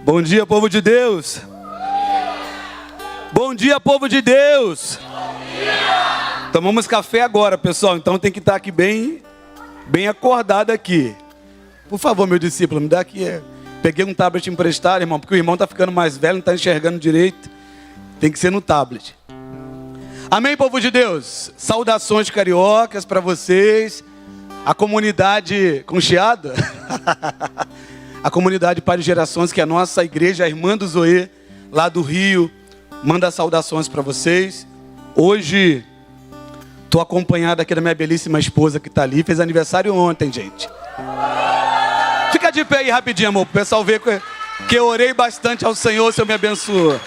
Bom dia, povo de Deus. Bom dia, povo de Deus. Tomamos café agora, pessoal, então tem que estar aqui bem acordado aqui. Por favor, meu discípulo, me dá aqui. Peguei um tablet emprestado, irmão, porque o irmão está ficando mais velho, não está enxergando direito. Tem que ser no tablet. Amém, povo de Deus? Saudações cariocas para vocês. A comunidade com chiado. A comunidade Pai de Gerações, que é a nossa igreja, a irmã do Zoe, lá do Rio, manda saudações para vocês. Hoje, estou acompanhado aqui da minha belíssima esposa que está ali. Fez aniversário ontem, gente. Fica de pé aí rapidinho, amor, para o pessoal ver que eu orei bastante ao Senhor, o Senhor me abençoou.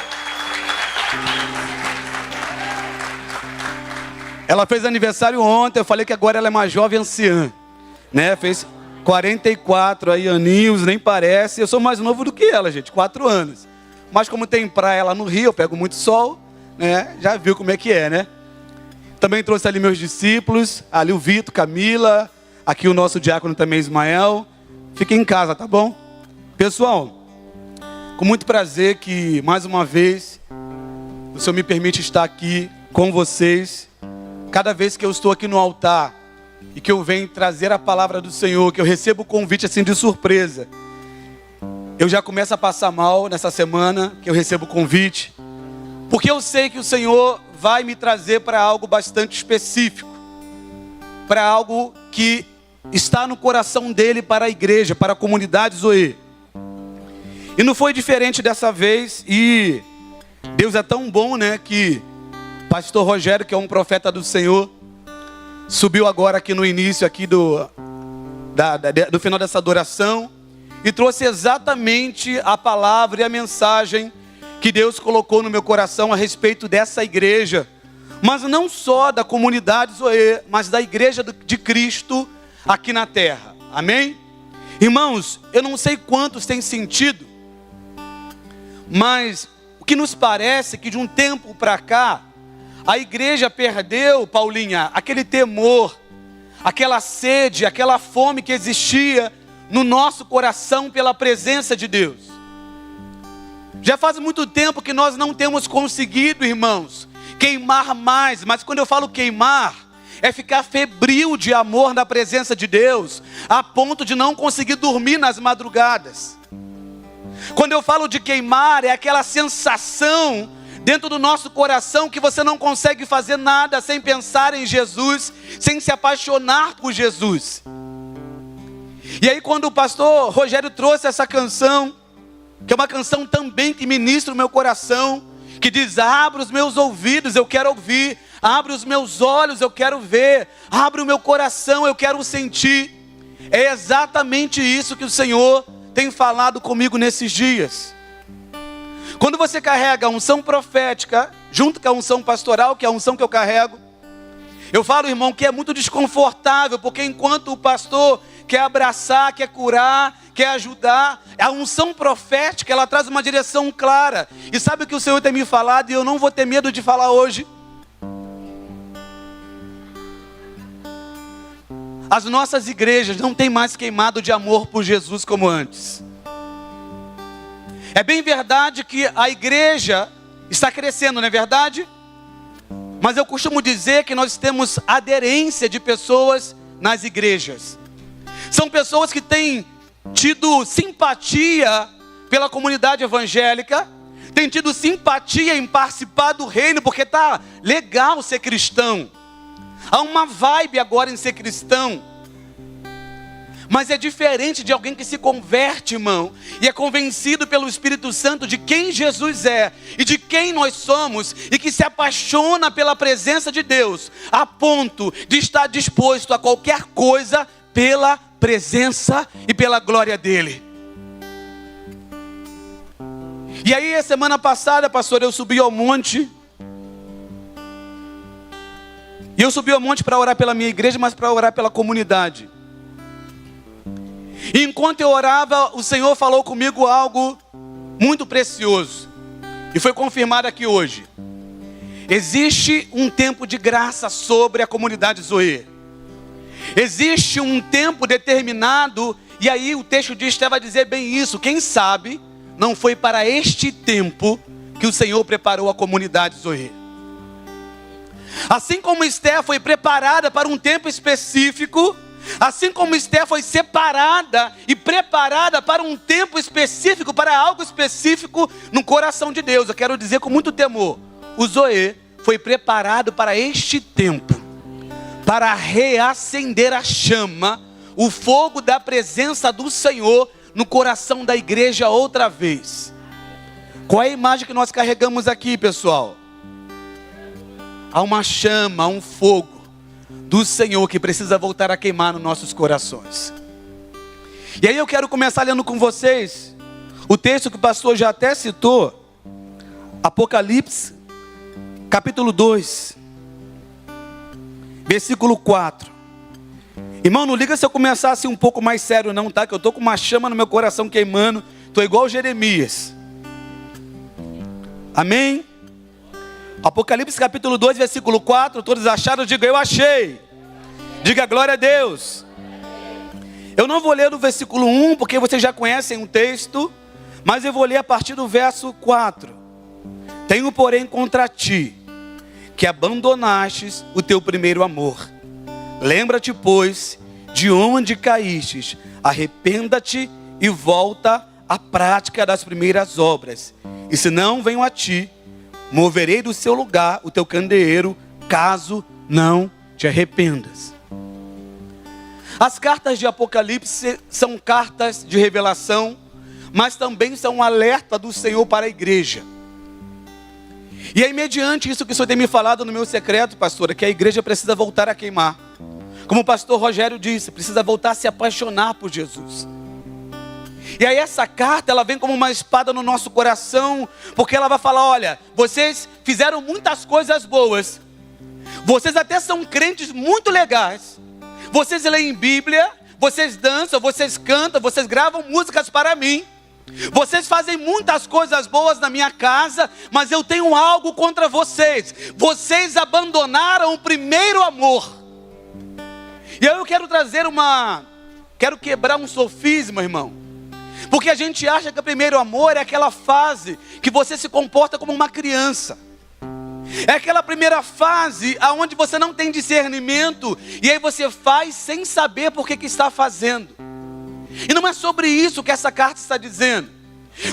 Ela fez aniversário ontem, eu falei que agora ela é uma jovem anciã, né? Fez 44 aí aninhos, nem parece. Eu sou mais novo do que ela, gente, 4 anos. Mas como tem praia lá no Rio, eu pego muito sol, né? Já viu como é que é, né? Também trouxe ali meus discípulos, ali o Vitor, Camila, aqui o nosso diácono também, Ismael. Fiquem em casa, tá bom? Pessoal, com muito prazer que mais uma vez o Senhor me permite estar aqui com vocês. Cada vez que eu estou aqui no altar e que eu venho trazer a palavra do Senhor, que eu recebo o convite assim de surpresa, eu já começo a passar mal nessa semana que eu recebo o convite, porque eu sei que o Senhor vai me trazer para algo bastante específico, para algo que está no coração dele para a igreja, para a comunidade Zoe. E não foi diferente dessa vez, e Deus é tão bom, né, que Pastor Rogério, que é um profeta do Senhor, subiu agora aqui no início aqui do final dessa adoração e trouxe exatamente a palavra e a mensagem que Deus colocou no meu coração a respeito dessa igreja, mas não só da comunidade Zoe, mas da igreja de Cristo aqui na terra. Amém? Irmãos, eu não sei quantos têm sentido, mas o que nos parece que de um tempo para cá a igreja perdeu, Paulinha, aquele temor, aquela sede, aquela fome que existia no nosso coração pela presença de Deus. Já faz muito tempo que nós não temos conseguido, irmãos, queimar mais. Mas quando eu falo queimar, é ficar febril de amor na presença de Deus, a ponto de não conseguir dormir nas madrugadas. Quando eu falo de queimar, é aquela sensação dentro do nosso coração que você não consegue fazer nada sem pensar em Jesus, sem se apaixonar por Jesus. E aí quando o pastor Rogério trouxe essa canção, que é uma canção também que ministra o meu coração, que diz: abre os meus ouvidos, eu quero ouvir, abre os meus olhos, eu quero ver, abre o meu coração, eu quero sentir. É exatamente isso que o Senhor tem falado comigo nesses dias. Quando você carrega a unção profética, junto com a unção pastoral, que é a unção que eu carrego, eu falo, irmão, que é muito desconfortável, porque enquanto o pastor quer abraçar, quer curar, quer ajudar, a unção profética, ela traz uma direção clara. E sabe o que o Senhor tem me falado, e eu não vou ter medo de falar hoje? As nossas igrejas não têm mais queimado de amor por Jesus como antes. É bem verdade que a igreja está crescendo, não é verdade? Mas eu costumo dizer que nós temos aderência de pessoas nas igrejas. São pessoas que têm tido simpatia pela comunidade evangélica, têm tido simpatia em participar do reino, porque está legal ser cristão. Há uma vibe agora em ser cristão. Mas é diferente de alguém que se converte, irmão, e é convencido pelo Espírito Santo de quem Jesus é e de quem nós somos, e que se apaixona pela presença de Deus, a ponto de estar disposto a qualquer coisa pela presença e pela glória dele. E aí, a semana passada, pastor, eu subi ao monte. E eu subi ao monte para orar pela minha igreja, mas para orar pela comunidade. E enquanto eu orava, o Senhor falou comigo algo muito precioso. E foi confirmado aqui hoje. Existe um tempo de graça sobre a comunidade Zoe. Existe um tempo determinado. E aí o texto de Esté vai dizer bem isso. Quem sabe não foi para este tempo que o Senhor preparou a comunidade Zoe. Assim como Esther foi preparada para um tempo específico, assim como Esther foi separada e preparada para um tempo específico, para algo específico no coração de Deus. Eu quero dizer com muito temor, o Zoe foi preparado para este tempo, para reacender a chama, o fogo da presença do Senhor no coração da igreja outra vez. Qual é a imagem que nós carregamos aqui, pessoal? Há uma chama, há um fogo do Senhor que precisa voltar a queimar nos nossos corações. E aí eu quero começar lendo com vocês o texto que o pastor já até citou, Apocalipse, capítulo 2, versículo 4. Irmão, não liga se eu começar assim um pouco mais sério não, tá? Que eu estou com uma chama no meu coração queimando, estou igual Jeremias. Amém? Apocalipse capítulo 2, versículo 4, todos acharam? Diga, eu achei. Diga, glória a Deus. Eu não vou ler do versículo 1, porque vocês já conhecem o texto, mas eu vou ler a partir do verso 4. Tenho, porém, contra ti, que abandonastes o teu primeiro amor. Lembra-te, pois, de onde caístes, arrependa-te e volta à prática das primeiras obras. E se não venho a ti, moverei do seu lugar o teu candeeiro, caso não te arrependas. As cartas de Apocalipse são cartas de revelação, mas também são um alerta do Senhor para a igreja. E aí, mediante isso que o Senhor tem me falado no meu secreto, pastora, que a igreja precisa voltar a queimar. Como o pastor Rogério disse, precisa voltar a se apaixonar por Jesus. E aí essa carta, ela vem como uma espada no nosso coração, porque ela vai falar, olha, vocês fizeram muitas coisas boas, vocês até são crentes muito legais, vocês leem Bíblia, vocês dançam, vocês cantam, vocês gravam músicas para mim, vocês fazem muitas coisas boas na minha casa, mas eu tenho algo contra vocês. Vocês abandonaram o primeiro amor. E aí eu quero quero quebrar um sofisma, irmão. Porque a gente acha que o primeiro amor é aquela fase que você se comporta como uma criança. É aquela primeira fase onde você não tem discernimento, e aí você faz sem saber por que está fazendo. E não é sobre isso que essa carta está dizendo.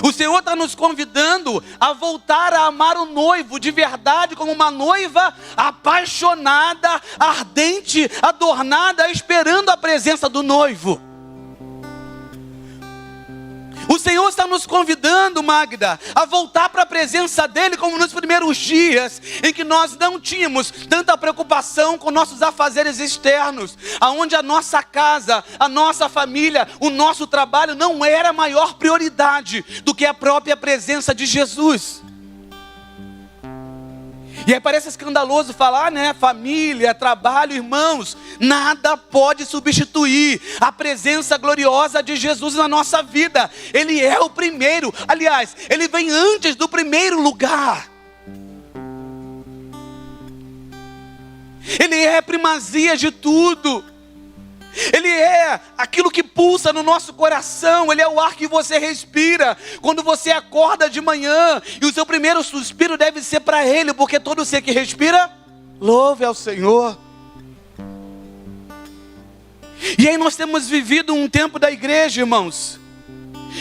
O Senhor está nos convidando a voltar a amar o noivo de verdade, como uma noiva apaixonada, ardente, adornada, esperando a presença do noivo. O Senhor está nos convidando, Magda, a voltar para a presença dEle, como nos primeiros dias, em que nós não tínhamos tanta preocupação com nossos afazeres externos, aonde a nossa casa, a nossa família, o nosso trabalho não era a maior prioridade do que a própria presença de Jesus. E aí parece escandaloso falar, né? Família, trabalho, irmãos, nada pode substituir a presença gloriosa de Jesus na nossa vida. Ele é o primeiro, aliás, Ele vem antes do primeiro lugar. Ele é a primazia de tudo. Ele é aquilo que pulsa no nosso coração. Ele é o ar que você respira quando você acorda de manhã, e o seu primeiro suspiro deve ser para Ele, porque todo ser que respira, louve ao Senhor. E aí nós temos vivido um tempo da igreja, irmãos,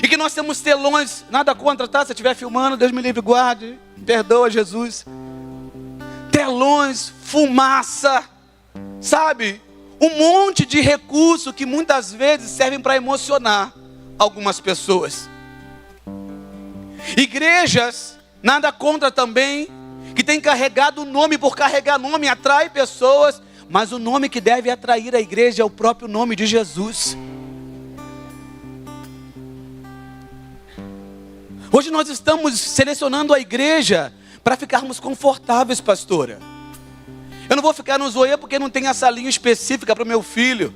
e que nós temos telões, nada contra, tá? Se estiver filmando, Deus me livre e guarde, perdoa, Jesus. Telões, fumaça, sabe? Um monte de recurso que muitas vezes servem para emocionar algumas pessoas. Igrejas, nada contra também, que tem carregado o nome por carregar nome, atrai pessoas, mas o nome que deve atrair a igreja é o próprio nome de Jesus. Hoje nós estamos selecionando a igreja para ficarmos confortáveis, pastora. Eu não vou ficar no Zoe porque não tem a salinha específica para o meu filho.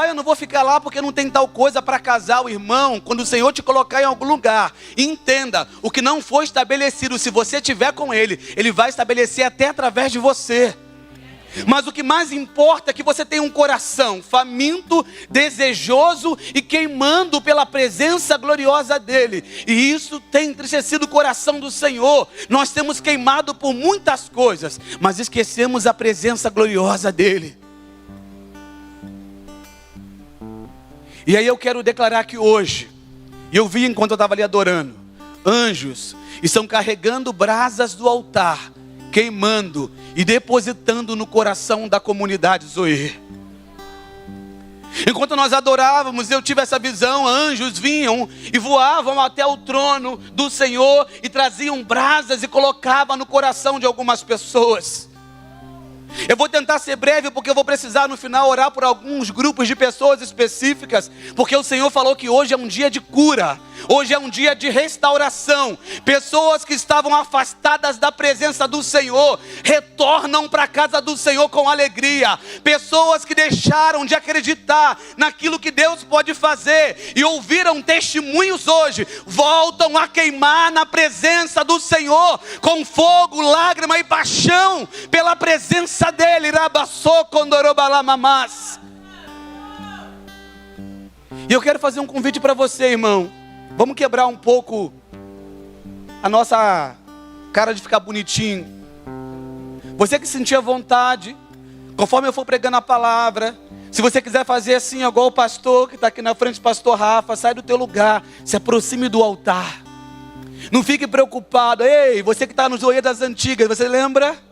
Eu não vou ficar lá porque não tem tal coisa para casar o irmão. Quando o Senhor te colocar em algum lugar, entenda, o que não foi estabelecido, se você estiver com Ele, Ele vai estabelecer até através de você. Mas o que mais importa é que você tenha um coração faminto, desejoso e queimando pela presença gloriosa dEle. E isso tem entristecido o coração do Senhor. Nós temos queimado por muitas coisas, mas esquecemos a presença gloriosa dEle. E aí eu quero declarar que hoje, eu vi enquanto eu estava ali adorando, anjos estão carregando brasas do altar, queimando e depositando no coração da comunidade Zoe. Enquanto nós adorávamos, eu tive essa visão, anjos vinham e voavam até o trono do Senhor e traziam brasas e colocavam no coração de algumas pessoas. Eu vou tentar ser breve porque eu vou precisar no final orar por alguns grupos de pessoas específicas, porque o Senhor falou que hoje é um dia de cura, hoje é um dia de restauração. Pessoas que estavam afastadas da presença do Senhor retornam para a casa do Senhor com alegria. Pessoas que deixaram de acreditar naquilo que Deus pode fazer e ouviram testemunhos hoje, voltam a queimar na presença do Senhor com fogo, lágrima e paixão pela presença dele. E eu quero fazer um convite para você, irmão. Vamos quebrar um pouco a nossa cara de ficar bonitinho. Você que sentia vontade, conforme eu for pregando a palavra, se você quiser fazer assim, igual o pastor que está aqui na frente, pastor Rafa, sai do teu lugar, se aproxime do altar. Não fique preocupado. Ei, você que está nos Zoe das antigas, você lembra?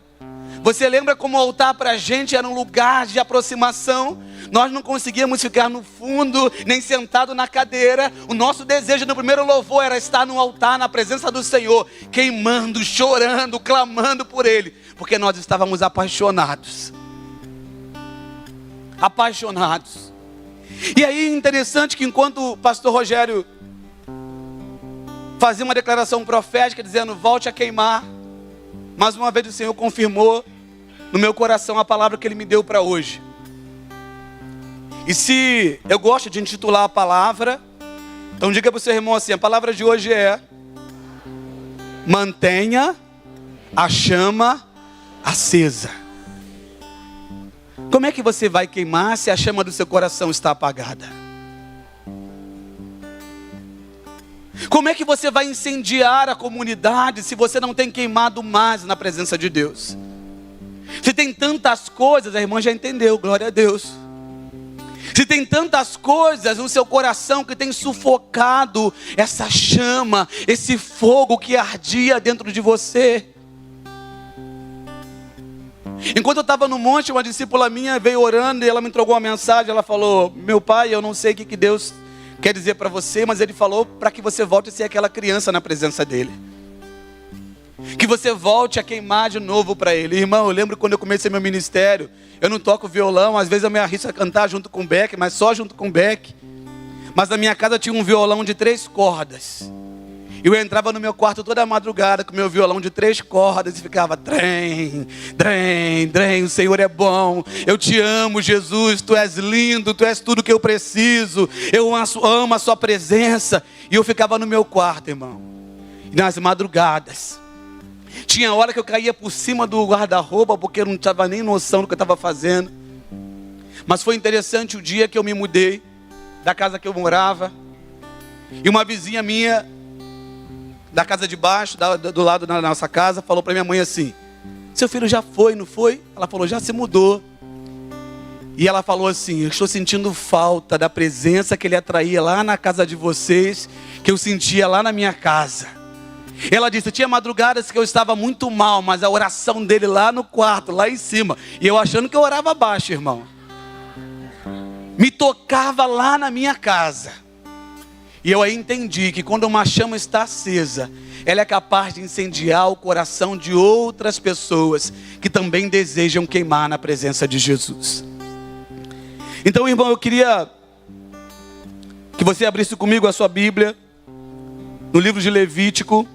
Você lembra como o altar para a gente era um lugar de aproximação? Nós não conseguíamos ficar no fundo, nem sentado na cadeira. O nosso desejo no primeiro louvor era estar no altar, na presença do Senhor, queimando, chorando, clamando por Ele, porque nós estávamos apaixonados. Apaixonados. E aí interessante que enquanto o pastor Rogério fazia uma declaração profética dizendo: volte a queimar, mais uma vez o Senhor confirmou no meu coração a palavra que Ele me deu para hoje. E se eu gosto de intitular a palavra, então diga para o seu irmão assim: a palavra de hoje é: mantenha a chama acesa. Como é que você vai queimar se a chama do seu coração está apagada? Como é que você vai incendiar a comunidade se você não tem queimado mais na presença de Deus? Se tem tantas coisas, a irmã já entendeu, glória a Deus. Se tem tantas coisas no seu coração que tem sufocado essa chama, esse fogo que ardia dentro de você. Enquanto eu estava no monte, uma discípula minha veio orando e ela me entregou uma mensagem. Ela falou: meu pai, eu não sei o que Deus quer dizer para você, mas Ele falou para que você volte a ser aquela criança na presença dEle. Que você volte a queimar de novo para Ele. Irmão, eu lembro quando eu comecei meu ministério, eu não toco violão, às vezes eu me arrisco a cantar junto com o Beck, mas só junto com o Beck. Mas na minha casa tinha um violão de 3 cordas. Eu entrava no meu quarto toda madrugada com meu violão de 3 cordas e ficava: trem, trem, trem, o Senhor é bom, eu te amo, Jesus, Tu és lindo, Tu és tudo que eu preciso, eu amo a Sua presença. E eu ficava no meu quarto, irmão, e nas madrugadas, tinha hora que eu caía por cima do guarda-roupa, porque eu não tinha nem noção do que eu estava fazendo. Mas foi interessante o dia que eu me mudei da casa que eu morava, e uma vizinha minha da casa de baixo, do lado da nossa casa, falou para minha mãe assim: seu filho já foi, não foi? Ela falou: já se mudou. E ela falou assim: eu estou sentindo falta da presença que ele atraía lá na casa de vocês, que eu sentia lá na minha casa. Ela disse: tinha madrugadas que eu estava muito mal, mas a oração dele lá no quarto, lá em cima, e eu achando que eu orava baixo, irmão, me tocava lá na minha casa. E eu aí entendi que quando uma chama está acesa, ela é capaz de incendiar o coração de outras pessoas que também desejam queimar na presença de Jesus. Então, irmão, eu queria que você abrisse comigo a sua Bíblia no livro de Levítico,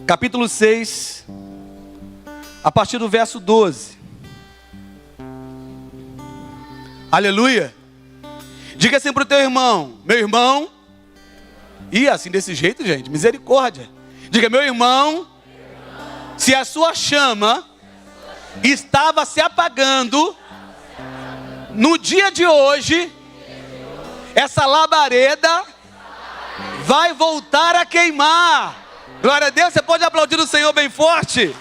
capítulo 6, a partir do verso 12. Aleluia. Diga assim para o teu irmão: meu irmão, E assim desse jeito, gente, misericórdia. Diga, meu irmão, se a sua chama estava se apagando, no dia de hoje, essa labareda vai voltar a queimar. Glória a Deus, você pode aplaudir o Senhor bem forte?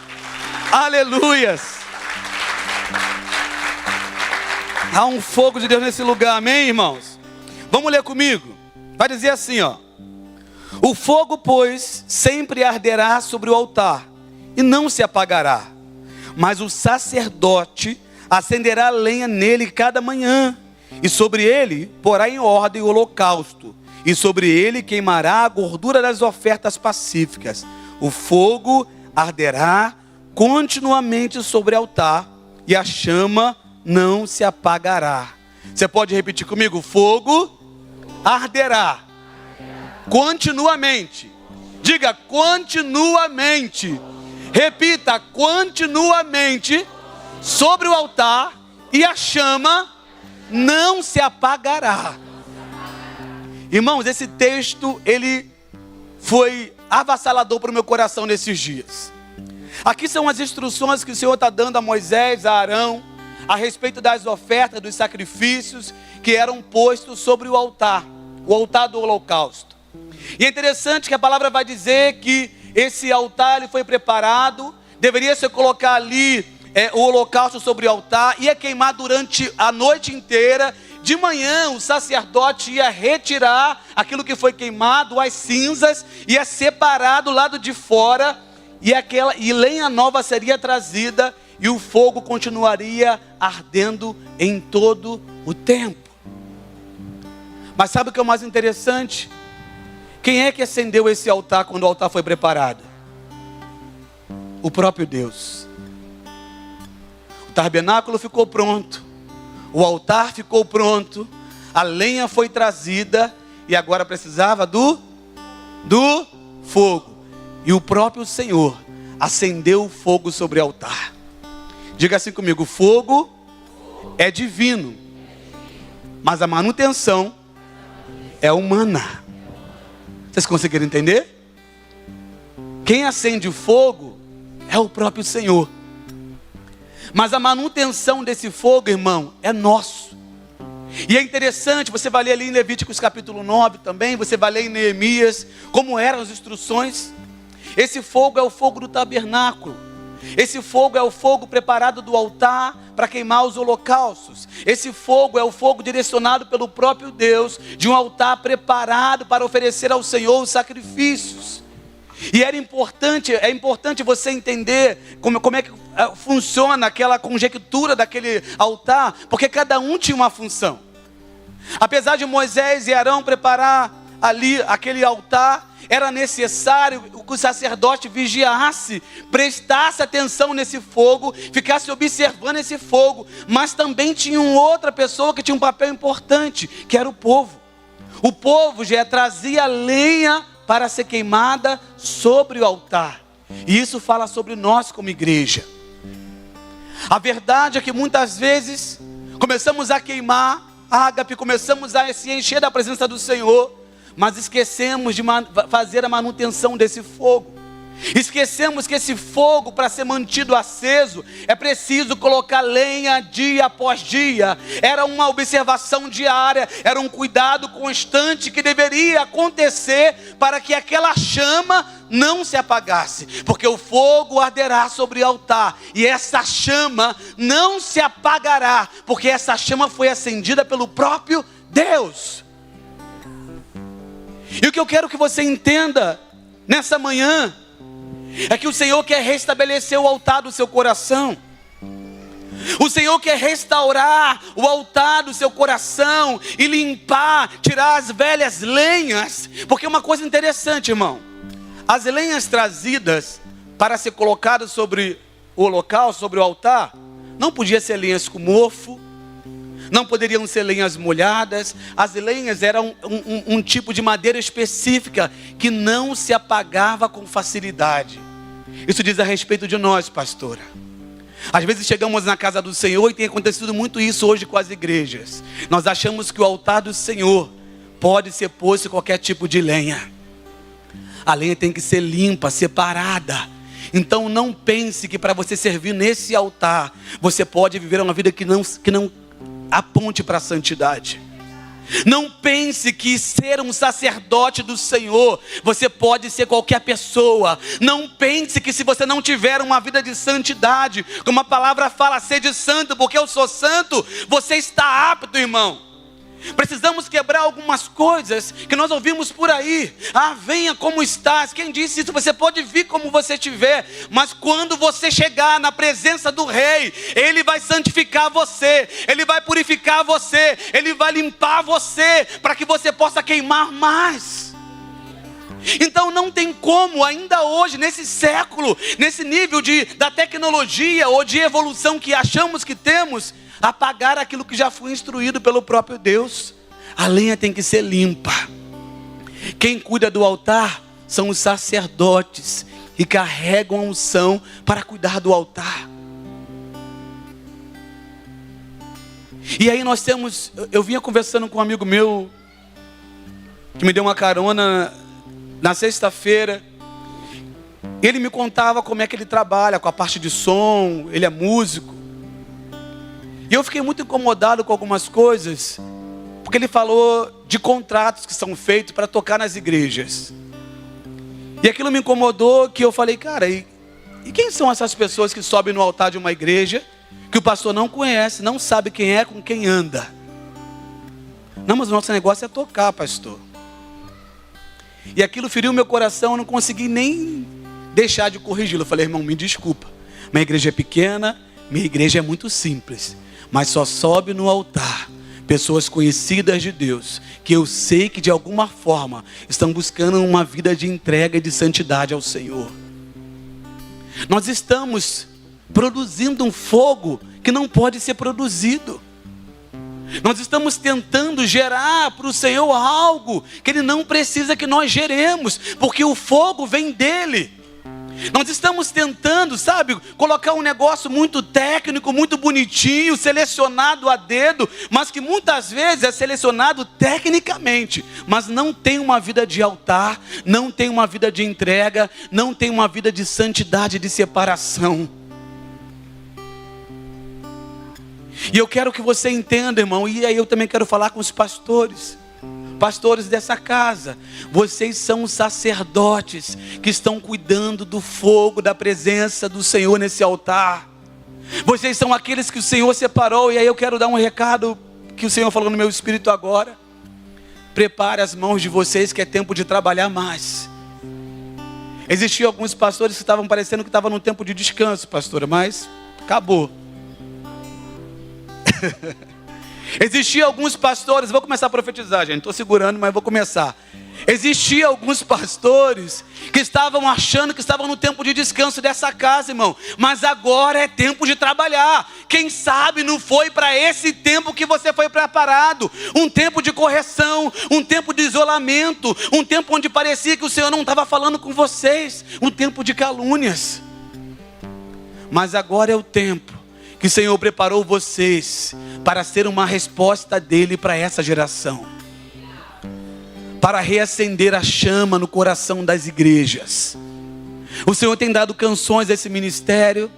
Aleluias. Há um fogo de Deus nesse lugar, amém, irmãos? Vamos ler comigo. Vai dizer assim, ó. O fogo, pois, sempre arderá sobre o altar e não se apagará. Mas o sacerdote acenderá lenha nele cada manhã, e sobre ele porá em ordem o holocausto, e sobre ele queimará a gordura das ofertas pacíficas. O fogo arderá continuamente sobre o altar, e a chama não se apagará. Você pode repetir comigo? O fogo arderá continuamente. Diga, continuamente. Repita, continuamente sobre o altar, e a chama não se apagará. Irmãos, esse texto, ele foi avassalador para o meu coração nesses dias. Aqui são as instruções que o Senhor está dando a Moisés, a Arão, a respeito das ofertas, dos sacrifícios que eram postos sobre o altar do holocausto. E é interessante que a palavra vai dizer que esse altar ele foi preparado, deveria se colocar ali o holocausto sobre o altar, ia queimar durante a noite inteira. De manhã o sacerdote ia retirar aquilo que foi queimado, as cinzas, ia separar do lado de fora, e lenha nova seria trazida, e o fogo continuaria ardendo em todo o tempo. Mas sabe o que é o mais interessante? Quem é que acendeu esse altar quando o altar foi preparado? O próprio Deus. O tabernáculo ficou pronto, o altar ficou pronto, a lenha foi trazida, e agora precisava do fogo. E o próprio Senhor acendeu o fogo sobre o altar. Diga assim comigo: o fogo é divino, mas a manutenção é humana. Vocês conseguiram entender? Quem acende o fogo é o próprio Senhor, mas a manutenção desse fogo, irmão, é nosso. E é interessante, você vai ler ali em Levíticos capítulo 9 também, você vai ler em Neemias, como eram as instruções. Esse fogo é o fogo do tabernáculo. Esse fogo é o fogo preparado do altar para queimar os holocaustos. Esse fogo é o fogo direcionado pelo próprio Deus, de um altar preparado para oferecer ao Senhor os sacrifícios. E é importante você entender como é que funciona aquela conjectura daquele altar, porque cada um tinha uma função. Apesar de Moisés e Arão preparar ali aquele altar, era necessário que o sacerdote vigiasse, prestasse atenção nesse fogo, ficasse observando esse fogo. Mas também tinha outra pessoa que tinha um papel importante, que era o povo. O povo já trazia lenha para ser queimada sobre o altar. E isso fala sobre nós como igreja. A verdade é que muitas vezes começamos a queimar ágape, começamos a se encher da presença do Senhor, mas esquecemos de fazer a manutenção desse fogo. Esquecemos que esse fogo, para ser mantido aceso, é preciso colocar lenha dia após dia. Era uma observação diária, era um cuidado constante que deveria acontecer para que aquela chama não se apagasse, porque o fogo arderá sobre o altar, e essa chama não se apagará, porque essa chama foi acendida pelo próprio Deus. E o que eu quero que você entenda nessa manhã é que o Senhor quer restabelecer o altar do seu coração. O Senhor quer restaurar o altar do seu coração e limpar, tirar as velhas lenhas. Porque uma coisa interessante, irmão, as lenhas trazidas para ser colocadas sobre o holocausto, sobre o altar, não podia ser lenhas com mofo, não poderiam ser lenhas molhadas. As lenhas eram um tipo de madeira específica que não se apagava com facilidade. Isso diz a respeito de nós, pastora. Às vezes chegamos na casa do Senhor, e tem acontecido muito isso hoje com as igrejas. Nós achamos que o altar do Senhor pode ser posto em qualquer tipo de lenha. A lenha tem que ser limpa, separada. Então não pense que para você servir nesse altar, você pode viver uma vida que não aponte para a santidade. Não pense que ser um sacerdote do Senhor, você pode ser qualquer pessoa. Não pense que se você não tiver uma vida de santidade, como a palavra fala, sede santo, porque eu sou santo, você está apto, irmão. Precisamos quebrar algumas coisas que nós ouvimos por aí. Venha como estás. Quem disse isso? Você pode vir como você estiver, mas quando você chegar na presença do Rei, Ele vai santificar você, Ele vai purificar você, Ele vai limpar você, para que você possa queimar mais. Então não tem como, ainda hoje, nesse século, nesse nível da tecnologia ou de evolução que achamos que temos, apagar aquilo que já foi instruído pelo próprio Deus. A lenha tem que ser limpa. Quem cuida do altar são os sacerdotes que carregam a unção para cuidar do altar. E aí eu vinha conversando com um amigo meu que me deu uma carona na sexta-feira. Ele me contava como é que ele trabalha com a parte de som, ele é músico. E eu fiquei muito incomodado com algumas coisas, porque ele falou de contratos que são feitos para tocar nas igrejas. E aquilo me incomodou, que eu falei, cara, e quem são essas pessoas que sobem no altar de uma igreja, que o pastor não conhece, não sabe quem é, com quem anda? Não, mas o nosso negócio é tocar, pastor. E aquilo feriu meu coração, eu não consegui nem deixar de corrigi-lo. Eu falei, irmão, me desculpa, minha igreja é pequena, minha igreja é muito simples. Mas só sobe no altar pessoas conhecidas de Deus, que eu sei que de alguma forma estão buscando uma vida de entrega e de santidade ao Senhor. Nós estamos produzindo um fogo que não pode ser produzido. Nós estamos tentando gerar para o Senhor algo que Ele não precisa que nós geremos, porque o fogo vem dEle. Nós estamos tentando, colocar um negócio muito técnico, muito bonitinho, selecionado a dedo, mas que muitas vezes é selecionado tecnicamente, mas não tem uma vida de altar, não tem uma vida de entrega, não tem uma vida de santidade, de separação. E eu quero que você entenda, irmão, e aí eu também quero falar com os pastores dessa casa. Vocês são os sacerdotes que estão cuidando do fogo, da presença do Senhor nesse altar. Vocês são aqueles que o Senhor separou. E aí eu quero dar um recado que o Senhor falou no meu espírito agora. Prepare as mãos de vocês, que é tempo de trabalhar mais. Existiam alguns pastores que estavam parecendo que estavam no tempo de descanso, pastora, mas acabou. Existiam alguns pastores, vou começar a profetizar, gente, estou segurando, mas vou começar. Existiam alguns pastores que estavam achando que estavam no tempo de descanso dessa casa, irmão. Mas agora é tempo de trabalhar. Quem sabe não foi para esse tempo que você foi preparado. Um tempo de correção, um tempo de isolamento, um tempo onde parecia que o Senhor não estava falando com vocês. Um tempo de calúnias. Mas agora é o tempo que o Senhor preparou vocês para ser uma resposta dEle para essa geração. Para reacender a chama no coração das igrejas. O Senhor tem dado canções a esse ministério.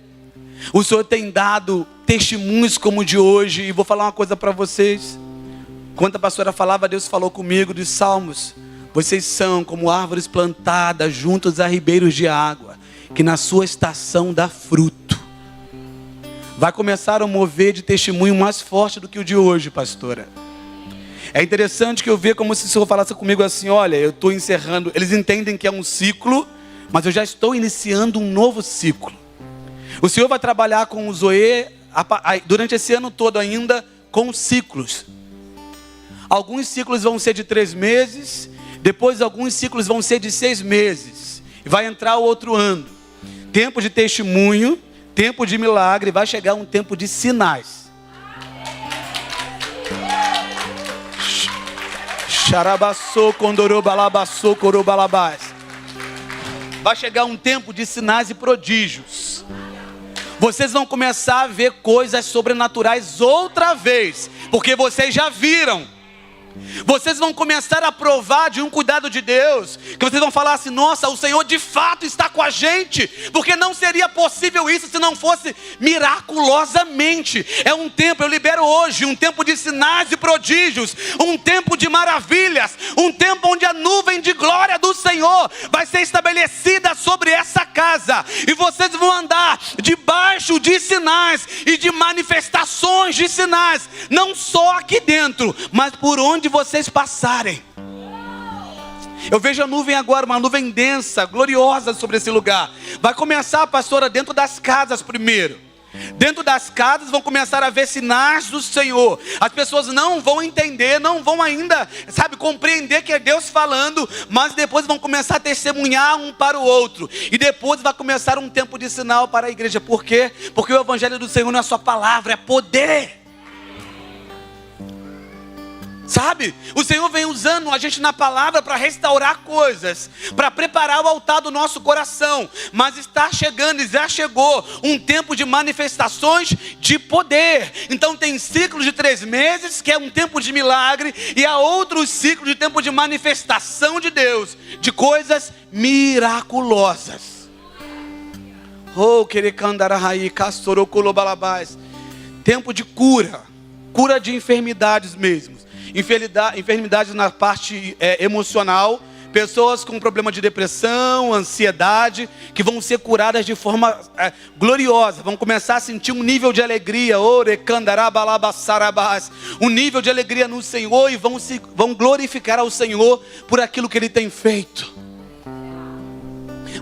O Senhor tem dado testemunhos como o de hoje. E vou falar uma coisa para vocês. Quando a pastora falava, Deus falou comigo dos Salmos. Vocês são como árvores plantadas juntos a ribeiros de água, que na sua estação dá fruto. Vai começar um mover de testemunho mais forte do que o de hoje, pastora. É interessante que eu vejo como se o Senhor falasse comigo assim, olha, eu estou encerrando. Eles entendem que é um ciclo, mas eu já estou iniciando um novo ciclo. O Senhor vai trabalhar com o Zoe durante esse ano todo ainda com ciclos. Alguns ciclos vão ser de 3 meses, depois alguns ciclos vão ser de 6 meses. E vai entrar o outro ano. Tempo de testemunho, tempo de milagre, vai chegar um tempo de sinais. Xarabaçô, condorobalabaçô, corobalabás. Vai chegar um tempo de sinais e prodígios. Vocês vão começar a ver coisas sobrenaturais outra vez, porque vocês já viram. Vocês vão começar a provar de um cuidado de Deus, que vocês vão falar assim: nossa, o Senhor de fato está com a gente, porque não seria possível isso se não fosse miraculosamente. É um tempo, eu libero hoje, um tempo de sinais e prodígios, um tempo de maravilhas, um tempo onde a nuvem de glória do Senhor vai ser estabelecida sobre essa casa, e vocês vão andar debaixo de sinais e de manifestações de sinais, não só aqui dentro, mas por onde vocês passarem. Eu vejo a nuvem agora, uma nuvem densa, gloriosa sobre esse lugar. Vai começar, pastora, dentro das casas primeiro. Dentro das casas vão começar a ver sinais do Senhor. As pessoas não vão entender, não vão ainda, compreender que é Deus falando, mas depois vão começar a testemunhar um para o outro. E depois vai começar um tempo de sinal para a igreja. Por quê? Porque o evangelho do Senhor não é só palavra, é poder. Sabe, o Senhor vem usando a gente na palavra para restaurar coisas, para preparar o altar do nosso coração. Mas está chegando, e já chegou, um tempo de manifestações de poder. Então tem ciclos de 3 meses, que é um tempo de milagre, e há outros ciclos de tempo de manifestação de Deus, de coisas miraculosas. Oh, querecandaraí, castorocolobalabás. Tempo de cura, cura de enfermidades mesmo. Enfermidades na parte emocional, pessoas com problema de depressão, ansiedade, que vão ser curadas de forma gloriosa, vão começar a sentir um nível de alegria, um nível de alegria no Senhor, e vão glorificar ao Senhor por aquilo que Ele tem feito.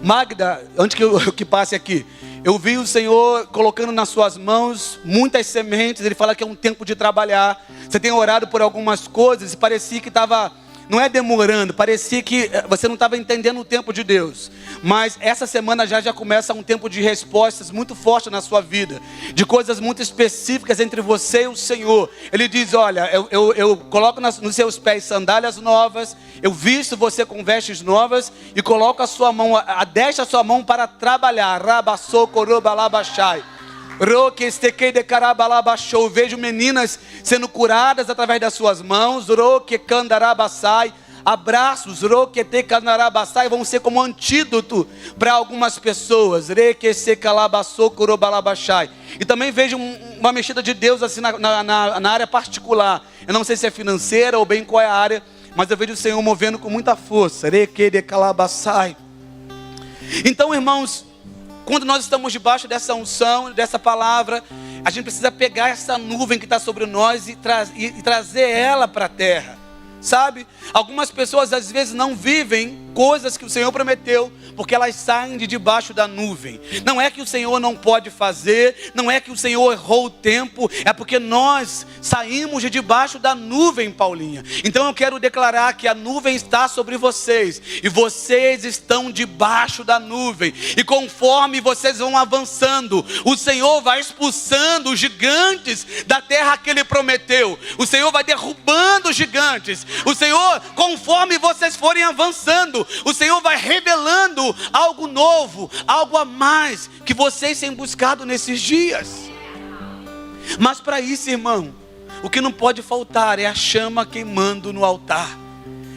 Magda, antes que passe aqui, eu vi o Senhor colocando nas suas mãos muitas sementes. Ele fala que é um tempo de trabalhar. Você tem orado por algumas coisas e parecia que estava, não é demorando, parecia que você não estava entendendo o tempo de Deus. Mas essa semana já começa um tempo de respostas muito forte na sua vida, de coisas muito específicas entre você e o Senhor. Ele diz: olha, eu coloco nos seus pés sandálias novas, eu visto você com vestes novas, e coloco a sua mão, adestra a sua mão para trabalhar. Vejo meninas sendo curadas através das suas mãos. Abraços vão ser como antídoto para algumas pessoas. E também vejo uma mexida de Deus assim na área particular. Eu não sei se é financeira ou bem qual é a área, mas eu vejo o Senhor movendo com muita força. Então, irmãos, quando nós estamos debaixo dessa unção, dessa palavra, a gente precisa pegar essa nuvem que está sobre nós e trazer ela para a terra. Sabe, algumas pessoas às vezes não vivem coisas que o Senhor prometeu, porque elas saem de debaixo da nuvem. Não é que o Senhor não pode fazer, não é que o Senhor errou o tempo, é porque nós saímos de debaixo da nuvem, Paulinha. Então eu quero declarar que a nuvem está sobre vocês, e vocês estão debaixo da nuvem, e conforme vocês vão avançando, o Senhor vai expulsando os gigantes da terra que Ele prometeu. O Senhor vai derrubando os gigantes. O Senhor, conforme vocês forem avançando, o Senhor vai revelando algo novo, algo a mais que vocês têm buscado nesses dias. Mas para isso, irmão, o que não pode faltar é a chama queimando no altar,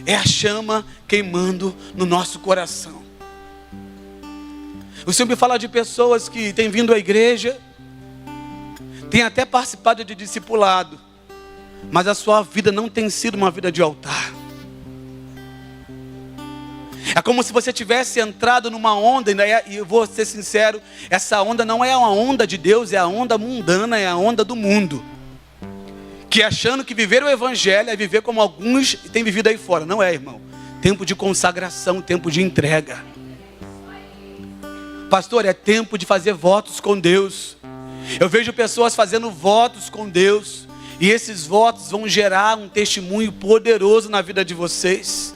é a chama queimando no nosso coração. O Senhor me fala de pessoas que têm vindo à igreja, têm até participado de discipulado, mas a sua vida não tem sido uma vida de altar. É como se você tivesse entrado numa onda, e eu vou ser sincero, essa onda não é uma onda de Deus, é a onda mundana, é a onda do mundo, que achando que viver o evangelho é viver como alguns têm vivido aí fora. Não é, irmão. Tempo de consagração, tempo de entrega. Pastor, é tempo de fazer votos com Deus. Eu vejo pessoas fazendo votos com Deus, e esses votos vão gerar um testemunho poderoso na vida de vocês.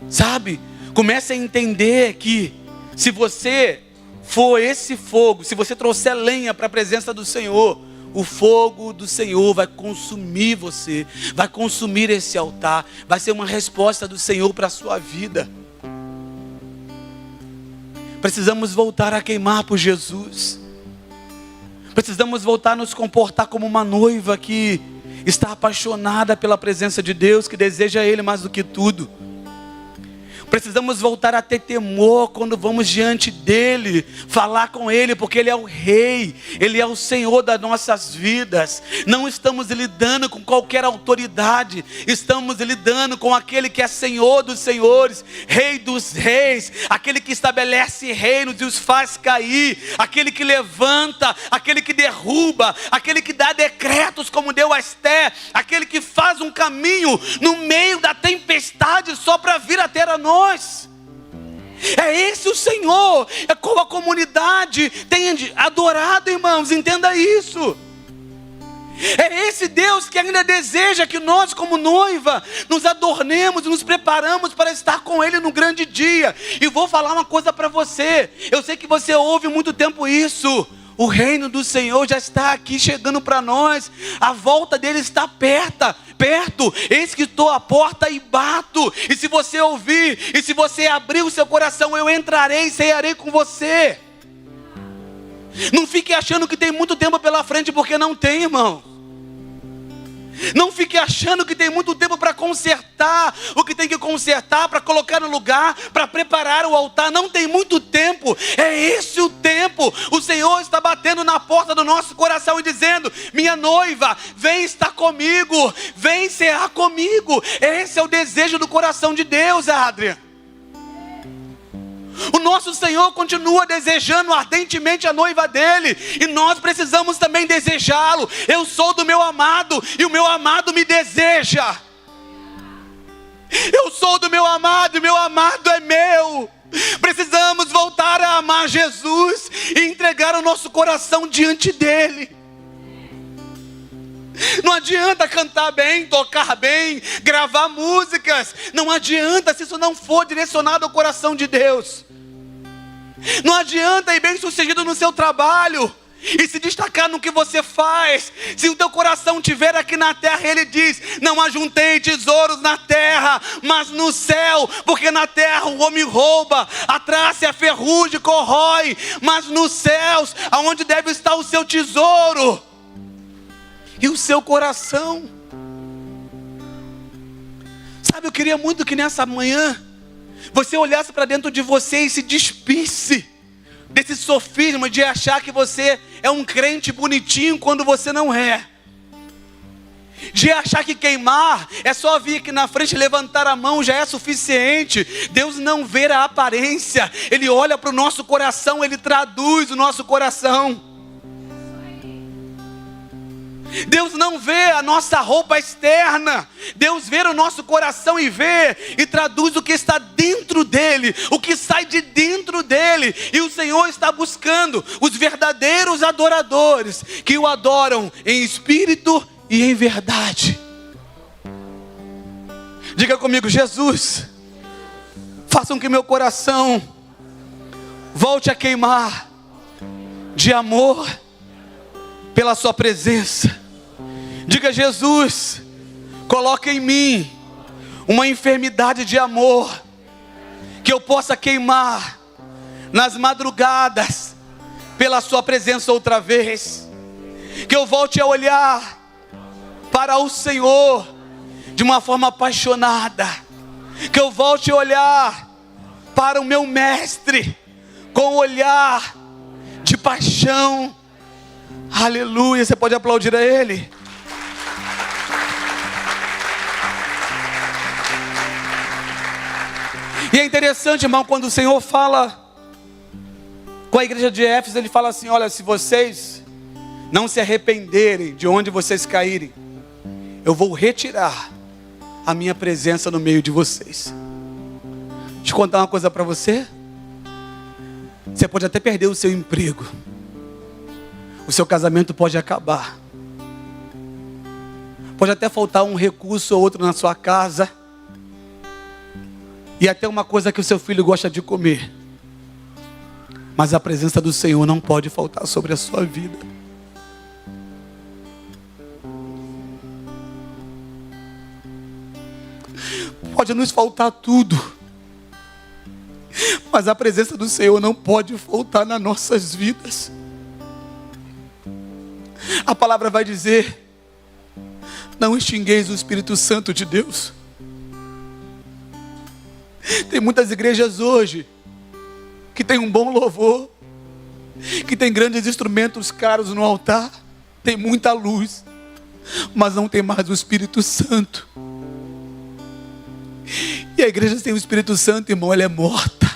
Sabe? Comece a entender que se você for esse fogo, se você trouxer lenha para a presença do Senhor, o fogo do Senhor vai consumir você, vai consumir esse altar, vai ser uma resposta do Senhor para a sua vida. Precisamos voltar a queimar por Jesus. Precisamos voltar a nos comportar como uma noiva que está apaixonada pela presença de Deus, que deseja Ele mais do que tudo. Precisamos voltar a ter temor quando vamos diante dEle, falar com Ele, porque Ele é o Rei, Ele é o Senhor das nossas vidas. Não estamos lidando com qualquer autoridade, estamos lidando com aquele que é Senhor dos senhores, Rei dos reis, aquele que estabelece reinos e os faz cair, aquele que levanta, aquele que derruba, aquele que dá decretos como deu a Esté, aquele que faz um caminho no meio da tempestade só para vir até a nós. É esse o Senhor, é como a comunidade tem adorado, irmãos, entenda isso. É esse Deus que ainda deseja que nós, como noiva, nos adornemos e nos preparamos para estar com Ele no grande dia. E vou falar uma coisa para você, eu sei que você ouve muito tempo isso. O reino do Senhor já está aqui chegando para nós. A volta dele está perto. Eis que estou à porta e bato. E se você ouvir, e se você abrir o seu coração, eu entrarei e cearei com você. Não fique achando que tem muito tempo pela frente, porque não tem, irmão. Não fique achando que tem muito tempo para consertar o que tem que consertar, para colocar no lugar, para preparar o altar. Não tem muito tempo, é esse o tempo. O Senhor está batendo na porta do nosso coração e dizendo: minha noiva, vem estar comigo, vem cear comigo. Esse é o desejo do coração de Deus, Adrian. O nosso Senhor continua desejando ardentemente a noiva dele, e nós precisamos também desejá-lo. Eu sou do meu amado, e o meu amado me deseja. Eu sou do meu amado, e meu amado é meu. Precisamos voltar a amar Jesus e entregar o nosso coração diante dele. Não adianta cantar bem, tocar bem, gravar músicas. Não adianta se isso não for direcionado ao coração de Deus. Não adianta ir bem sucedido no seu trabalho e se destacar no que você faz, se o teu coração estiver aqui na terra. Ele diz: não ajuntei tesouros na terra, mas no céu, porque na terra o homem rouba, a traça e a ferrugem corrói, mas nos céus, aonde deve estar o seu tesouro e o seu coração. Sabe, eu queria muito que nessa manhã você olhasse para dentro de você e se despisse desse sofisma de achar que você é um crente bonitinho quando você não é. De achar que queimar é só vir aqui na frente, levantar a mão, já é suficiente. Deus não vê a aparência, Ele olha para o nosso coração, Ele traduz o nosso coração. Deus não vê a nossa roupa externa, Deus vê o nosso coração e vê e traduz o que está dentro dele, o que sai de dentro dele. E o Senhor está buscando os verdadeiros adoradores, que o adoram em espírito e em verdade. Diga comigo: Jesus, façam que meu coração volte a queimar de amor pela sua presença. Diga: Jesus, coloque em mim uma enfermidade de amor, que eu possa queimar nas madrugadas pela sua presença outra vez. Que eu volte a olhar para o Senhor de uma forma apaixonada. Que eu volte a olhar para o meu mestre com um olhar de paixão. Aleluia. Você pode aplaudir a Ele? E é interessante, irmão, quando o Senhor fala com a igreja de Éfeso, Ele fala assim: olha, se vocês não se arrependerem de onde vocês caírem, eu vou retirar a minha presença no meio de vocês. Deixa eu contar uma coisa para você. Você pode até perder o seu emprego, o seu casamento pode acabar, pode até faltar um recurso ou outro na sua casa, e até uma coisa que o seu filho gosta de comer, mas a presença do Senhor não pode faltar sobre a sua vida. Pode nos faltar tudo, mas a presença do Senhor não pode faltar nas nossas vidas. A palavra vai dizer: Não extingueis o Espírito Santo de Deus. Tem muitas igrejas hoje que tem um bom louvor, que tem grandes instrumentos caros no altar, tem muita luz, mas não tem mais o Espírito Santo. E a igreja sem o Espírito Santo, irmão, ela é morta.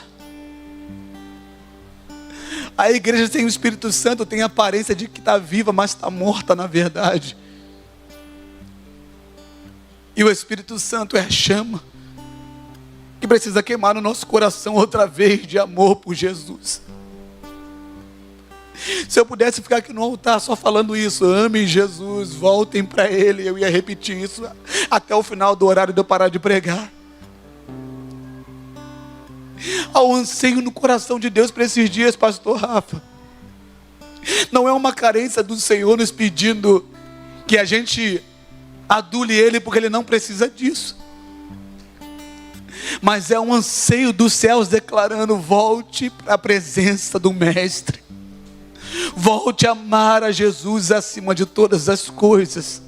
A igreja sem o Espírito Santo tem a aparência de que está viva, mas está morta na verdade. E o Espírito Santo é a chama que precisa queimar no nosso coração outra vez de amor por Jesus. Se eu pudesse ficar aqui no altar só falando isso, amem Jesus, voltem para Ele, eu ia repetir isso até o final do horário de eu parar de pregar. Há um anseio no coração de Deus para esses dias, pastor Rafa. Não é uma carência do Senhor nos pedindo que a gente adule Ele, porque Ele não precisa disso. Mas é um anseio dos céus declarando: volte para a presença do Mestre. Volte a amar a Jesus acima de todas as coisas.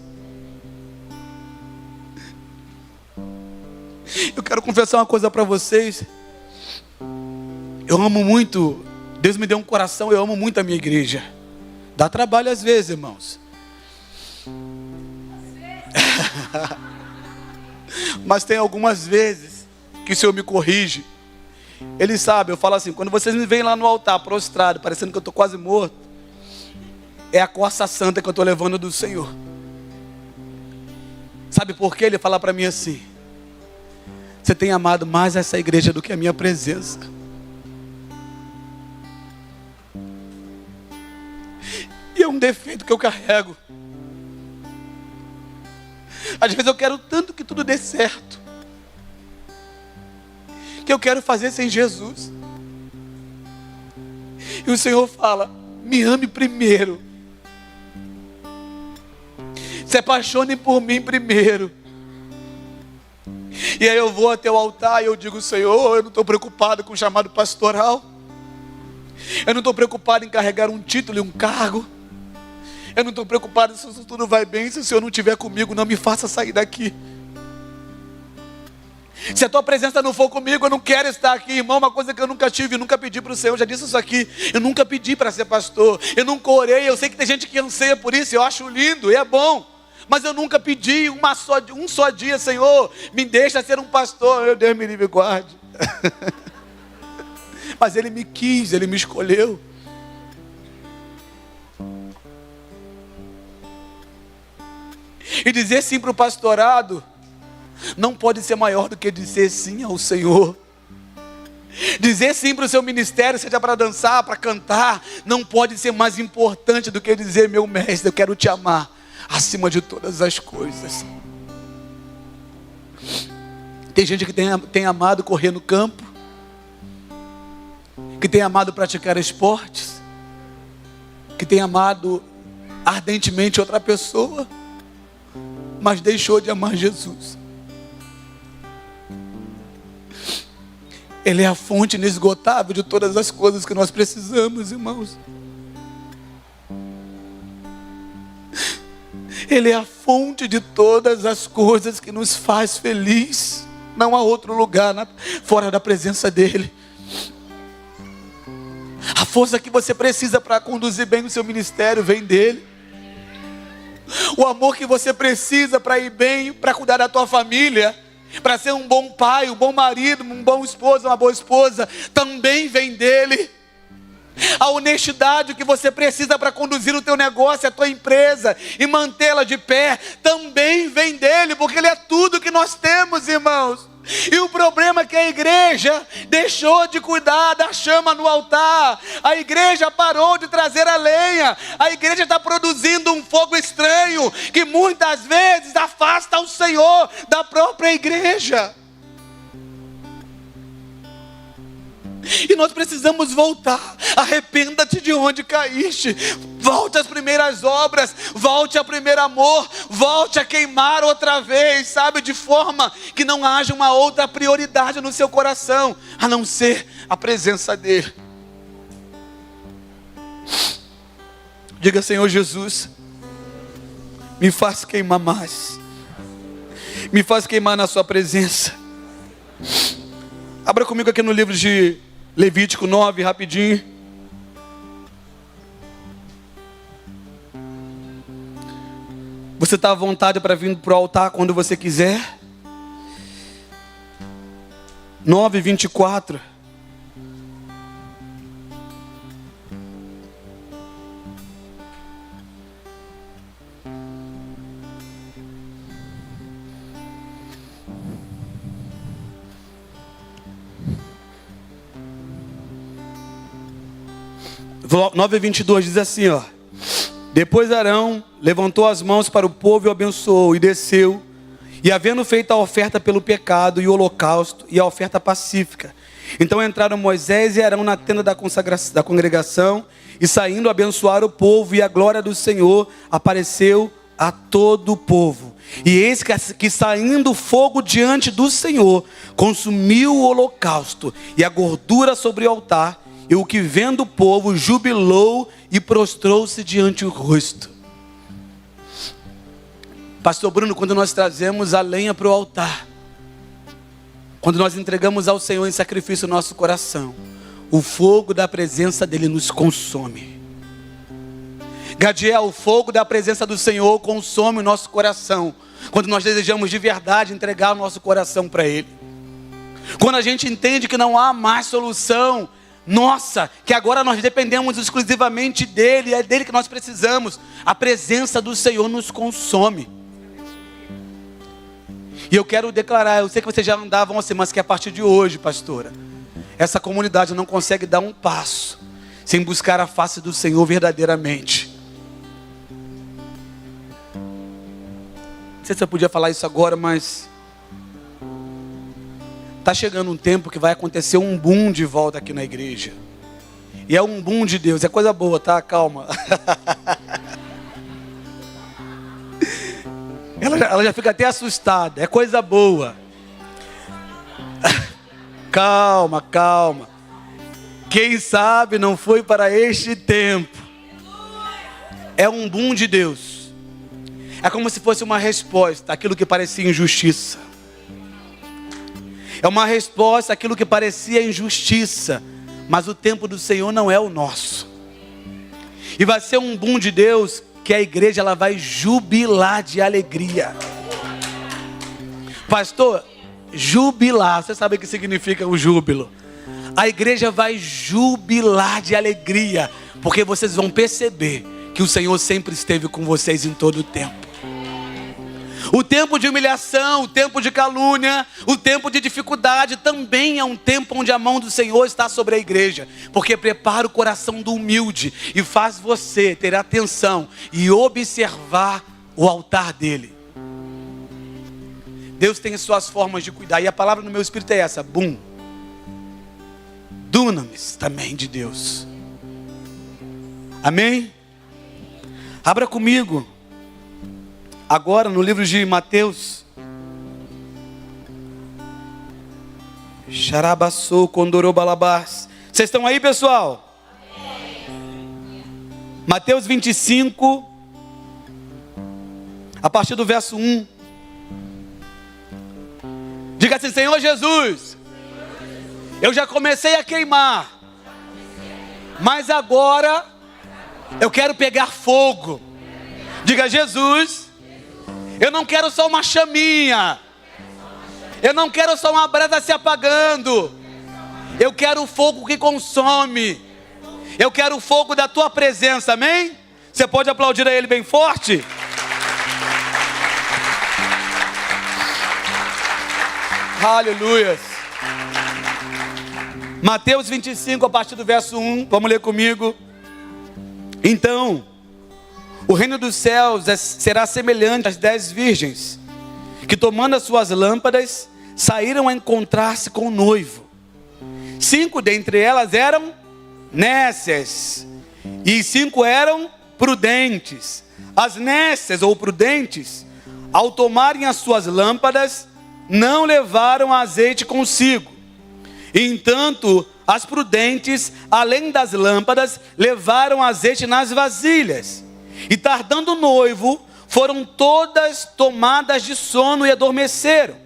Eu quero confessar uma coisa para vocês. Eu amo muito, Deus me deu um coração, eu amo muito a minha igreja. Dá trabalho às vezes, irmãos. Mas tem algumas vezes que o Senhor me corrige. Ele sabe, eu falo assim: quando vocês me veem lá no altar prostrado, parecendo que eu estou quase morto, é a coça santa que eu estou levando do Senhor. Sabe por quê? Ele fala para mim assim: você tem amado mais essa igreja do que a minha presença. E é um defeito que eu carrego. Às vezes eu quero tanto que tudo dê certo, que eu quero fazer sem Jesus. E o Senhor fala: me ame primeiro. Se apaixone por mim primeiro. E aí eu vou até o altar e eu digo: Senhor, eu não estou preocupado com o chamado pastoral. Eu não estou preocupado em carregar um título e um cargo. Eu não estou preocupado se isso tudo vai bem. Se o Senhor não estiver comigo, não me faça sair daqui. Se a tua presença não for comigo, eu não quero estar aqui, irmão. Uma coisa que eu nunca tive, eu nunca pedi para o Senhor. Eu já disse isso aqui: eu nunca pedi para ser pastor. Eu nunca orei. Eu sei que tem gente que anseia por isso, eu acho lindo e é bom. Mas eu nunca pedi um só dia: Senhor, me deixa ser um pastor. Meu Deus, me livre e guarde. Mas Ele me quis, Ele me escolheu. E dizer sim para o pastorado não pode ser maior do que dizer sim ao Senhor. Dizer sim para o seu ministério, seja para dançar, para cantar, não pode ser mais importante do que dizer: meu mestre, eu quero te amar acima de todas as coisas. Tem gente que tem amado correr no campo, que tem amado praticar esportes, que tem amado ardentemente outra pessoa, mas deixou de amar Jesus. Ele é a fonte inesgotável de todas as coisas que nós precisamos, irmãos. Ele é a fonte de todas as coisas que nos faz feliz. Não há outro lugar fora da presença dEle. A força que você precisa para conduzir bem o seu ministério vem dEle. O amor que você precisa para ir bem, para cuidar da tua família, para ser um bom pai, um bom marido, um bom esposo, uma boa esposa, também vem dEle. A honestidade que você precisa para conduzir o teu negócio, a tua empresa e mantê-la de pé, também vem dEle, porque Ele é tudo que nós temos, irmãos. E o problema é que a igreja deixou de cuidar da chama no altar. A igreja parou de trazer a lenha. A igreja está produzindo um fogo estranho que muitas vezes afasta o Senhor da própria igreja. E nós precisamos voltar. Arrependa-te de onde caíste. Volte às primeiras obras. Volte ao primeiro amor. Volte a queimar outra vez, sabe? De forma que não haja uma outra prioridade no seu coração, a não ser a presença dEle. Diga: Senhor Jesus, me faz queimar mais me faz queimar na sua presença. Abra comigo aqui no livro de Levítico 9, rapidinho. Você está à vontade para vir para o altar quando você quiser. 9:24. No 9:22 diz assim, ó. Depois Arão levantou as mãos para o povo e o abençoou, e desceu, e havendo feito a oferta pelo pecado, e o holocausto, e a oferta pacífica. Então entraram Moisés e Arão na tenda da congregação, e saindo abençoaram o povo, e a glória do Senhor apareceu a todo o povo. E eis que saindo fogo diante do Senhor, consumiu o holocausto, e a gordura sobre o altar, e o que vendo o povo jubilou e prostrou-se diante do rosto. Pastor Bruno, quando nós trazemos a lenha para o altar, quando nós entregamos ao Senhor em sacrifício o nosso coração, o fogo da presença dele nos consome. Gadiel, o fogo da presença do Senhor consome o nosso coração, quando nós desejamos de verdade entregar o nosso coração para ele. Quando a gente entende que não há mais solução, nossa, que agora nós dependemos exclusivamente dele, é dele que nós precisamos. A presença do Senhor nos consome. E eu quero declarar, eu sei que vocês já andavam assim, mas que a partir de hoje, pastora, essa comunidade não consegue dar um passo sem buscar a face do Senhor verdadeiramente. Não sei se eu podia falar isso agora, mas está chegando um tempo que vai acontecer um boom de volta aqui na igreja. E é um boom de Deus, é coisa boa, tá? Calma. Ela já fica até assustada, é coisa boa. Calma, calma. Quem sabe não foi para este tempo. É um boom de Deus. É como se fosse uma resposta àquilo que parecia injustiça. É uma resposta àquilo que parecia injustiça. Mas o tempo do Senhor não é o nosso. E vai ser um boom de Deus que a igreja ela vai jubilar de alegria. Pastor, jubilar. Você sabe o que significa o júbilo? A igreja vai jubilar de alegria. Porque vocês vão perceber que o Senhor sempre esteve com vocês em todo o tempo. O tempo de humilhação, o tempo de calúnia, o tempo de dificuldade também é um tempo onde a mão do Senhor está sobre a igreja. Porque prepara o coração do humilde e faz você ter atenção e observar o altar dele. Deus tem suas formas de cuidar. E a palavra no meu espírito é essa, bum. Dunamis também de Deus. Amém? Abra comigo. Agora no livro de Mateus. Xarabassou, condorobalabás. Vocês estão aí, pessoal? Mateus 25. A partir do verso 1. Diga assim, Senhor Jesus, eu já comecei a queimar, mas agora eu quero pegar fogo. Diga, Jesus, eu não quero só uma chaminha. Eu não quero só uma brasa se apagando. Eu quero o fogo que consome. Eu quero o fogo da tua presença, amém? Você pode aplaudir a ele bem forte? Aleluia. Mateus 25, a partir do verso 1. Vamos ler comigo. Então, o reino dos céus será semelhante às 10 virgens, que tomando as suas lâmpadas, saíram a encontrar-se com o noivo. 5 dentre elas eram nécias, e 5 eram prudentes. As nécias ou prudentes, ao tomarem as suas lâmpadas, não levaram azeite consigo. Entanto, as prudentes, além das lâmpadas, levaram azeite nas vasilhas. E tardando o noivo, foram todas tomadas de sono e adormeceram.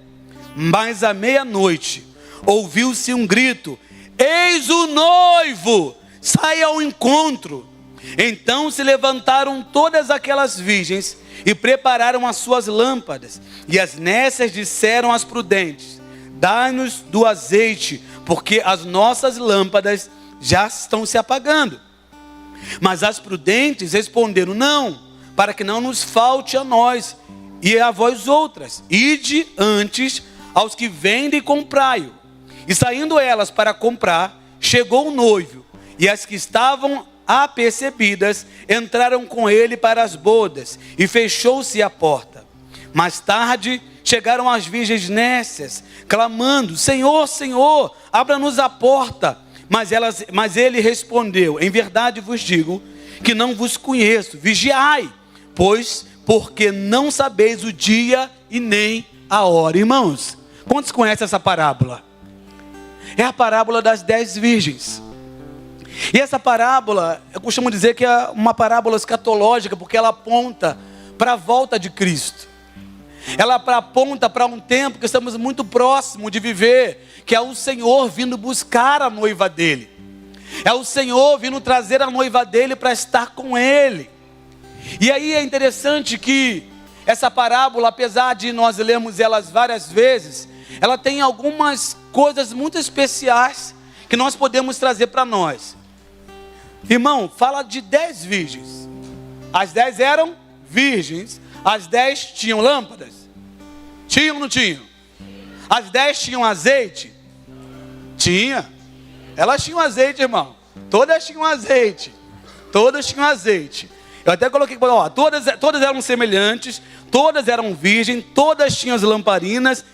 Mas à meia-noite ouviu-se um grito: eis o noivo, sai ao encontro. Então se levantaram todas aquelas virgens e prepararam as suas lâmpadas. E as nécias disseram às prudentes: dai-nos do azeite, porque as nossas lâmpadas já estão se apagando. Mas as prudentes responderam: não, para que não nos falte a nós e a vós outras. Ide antes aos que vendem e comprai-o. E saindo elas para comprar, chegou o noivo, e as que estavam apercebidas entraram com ele para as bodas, e fechou-se a porta. Mais tarde chegaram as virgens nécias, clamando: Senhor, Senhor, abra-nos a porta. Mas ele respondeu: em verdade vos digo que não vos conheço. Vigiai, pois, porque não sabeis o dia e nem a hora. Irmãos, quantos conhecem essa parábola? É a parábola das 10 virgens. E essa parábola, eu costumo dizer que é uma parábola escatológica, porque ela aponta para a volta de Cristo. Ela aponta para um tempo que estamos muito próximo de viver, que é o Senhor vindo buscar a noiva dele. É o Senhor vindo trazer a noiva dele para estar com ele. E aí é interessante que essa parábola, apesar de nós lermos elas várias vezes, ela tem algumas coisas muito especiais que nós podemos trazer para nós. Irmão, fala de 10 virgens. As 10 eram virgens. As 10 tinham lâmpadas? Tinham ou não tinham? As 10 tinham azeite? Tinha. Elas tinham azeite, irmão. Todas tinham azeite. Todas tinham azeite. Eu até coloquei, ó, todas eram semelhantes, todas eram virgens, todas tinham as lamparinas,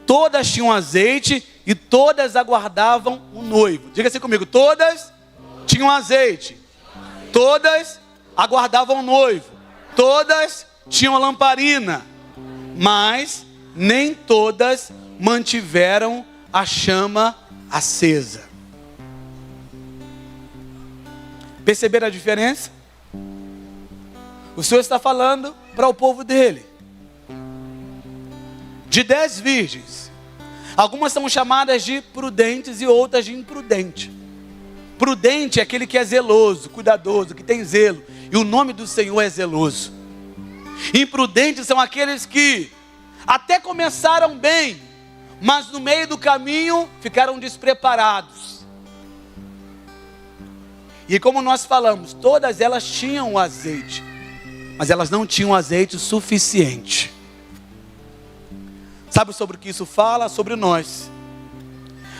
todas tinham azeite e todas aguardavam o noivo. Diga assim comigo: todas tinham azeite, todas aguardavam o noivo, todas tinham a lamparina, mas nem todas mantiveram a chama acesa. Perceberam a diferença? O Senhor está falando para o povo dele. De 10 virgens, algumas são chamadas de prudentes e outras de imprudente. Prudente é aquele que é zeloso, cuidadoso, que tem zelo. E o nome do Senhor é zeloso. Imprudentes são aqueles que até começaram bem, mas no meio do caminho ficaram despreparados. E como nós falamos, todas elas tinham o azeite, mas elas não tinham azeite suficiente. Sabe sobre o que isso fala? Sobre nós.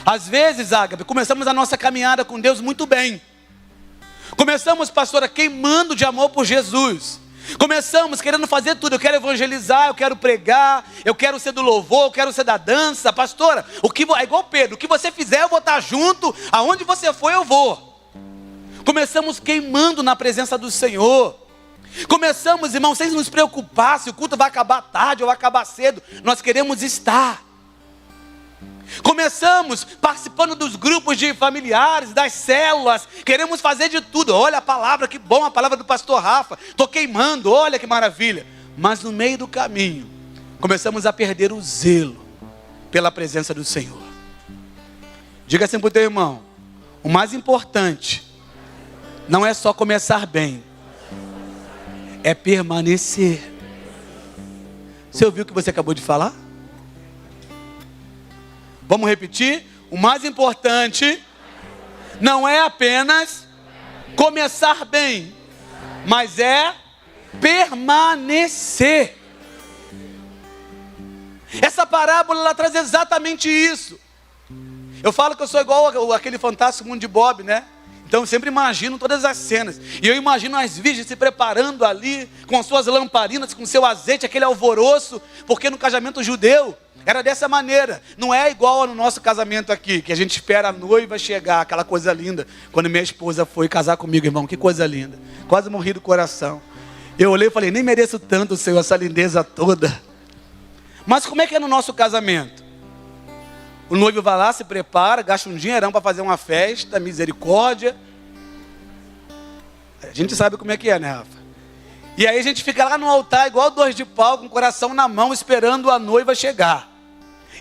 Às vezes, Ágape, começamos a nossa caminhada com Deus muito bem. Começamos, pastora, queimando de amor por Jesus. Começamos querendo fazer tudo. Eu quero evangelizar, eu quero pregar, eu quero ser do louvor, eu quero ser da dança. Pastora, é igual Pedro: o que você fizer eu vou estar junto, aonde você for eu vou. Começamos queimando na presença do Senhor. Começamos, irmão, sem nos preocupar se o culto vai acabar tarde ou vai acabar cedo. Nós queremos estar. Começamos participando dos grupos de familiares, das células. Queremos fazer de tudo. Olha a palavra, que bom a palavra do pastor Rafa. Estou queimando, olha que maravilha. Mas no meio do caminho, começamos a perder o zelo pela presença do Senhor. Diga assim para o teu irmão: o mais importante não é só começar bem, é permanecer. Você ouviu o que você acabou de falar? Vamos repetir? O mais importante não é apenas começar bem, mas é permanecer. Essa parábola ela traz exatamente isso. Eu falo que eu sou igual aquele Fantástico Mundo de Bob, né? Então eu sempre imagino todas as cenas. E eu imagino as virgens se preparando ali, com as suas lamparinas, com seu azeite, aquele alvoroço. Porque no casamento judeu era dessa maneira. Não é igual no nosso casamento aqui, que a gente espera a noiva chegar, aquela coisa linda. Quando minha esposa foi casar comigo, irmão, que coisa linda. Quase morri do coração. Eu olhei e falei: nem mereço tanto, Senhor, essa lindeza toda. Mas como é que é no nosso casamento? O noivo vai lá, se prepara, gasta um dinheirão para fazer uma festa, misericórdia. A gente sabe como é que é, né, Rafa? E aí a gente fica lá no altar, igual dois de pau, com o coração na mão, esperando a noiva chegar.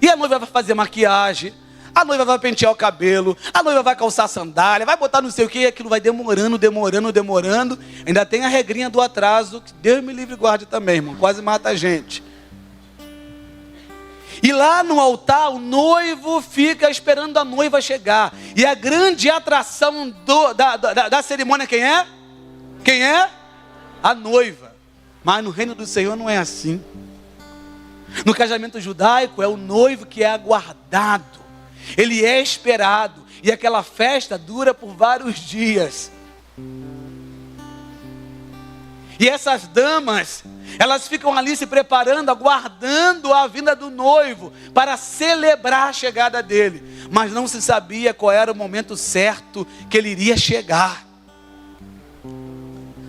E a noiva vai fazer maquiagem, a noiva vai pentear o cabelo, a noiva vai calçar sandália, vai botar não sei o que, e aquilo vai demorando. Ainda tem a regrinha do atraso, que Deus me livre e guarde também, irmão, quase mata a gente. E lá no altar, o noivo fica esperando a noiva chegar. E a grande atração da cerimônia, quem é? Quem é? A noiva. Mas no reino do Senhor não é assim. No casamento judaico, é o noivo que é aguardado. Ele é esperado. E aquela festa dura por vários dias. E essas damas, elas ficam ali se preparando, aguardando a vinda do noivo, para celebrar a chegada dele. Mas não se sabia qual era o momento certo que ele iria chegar.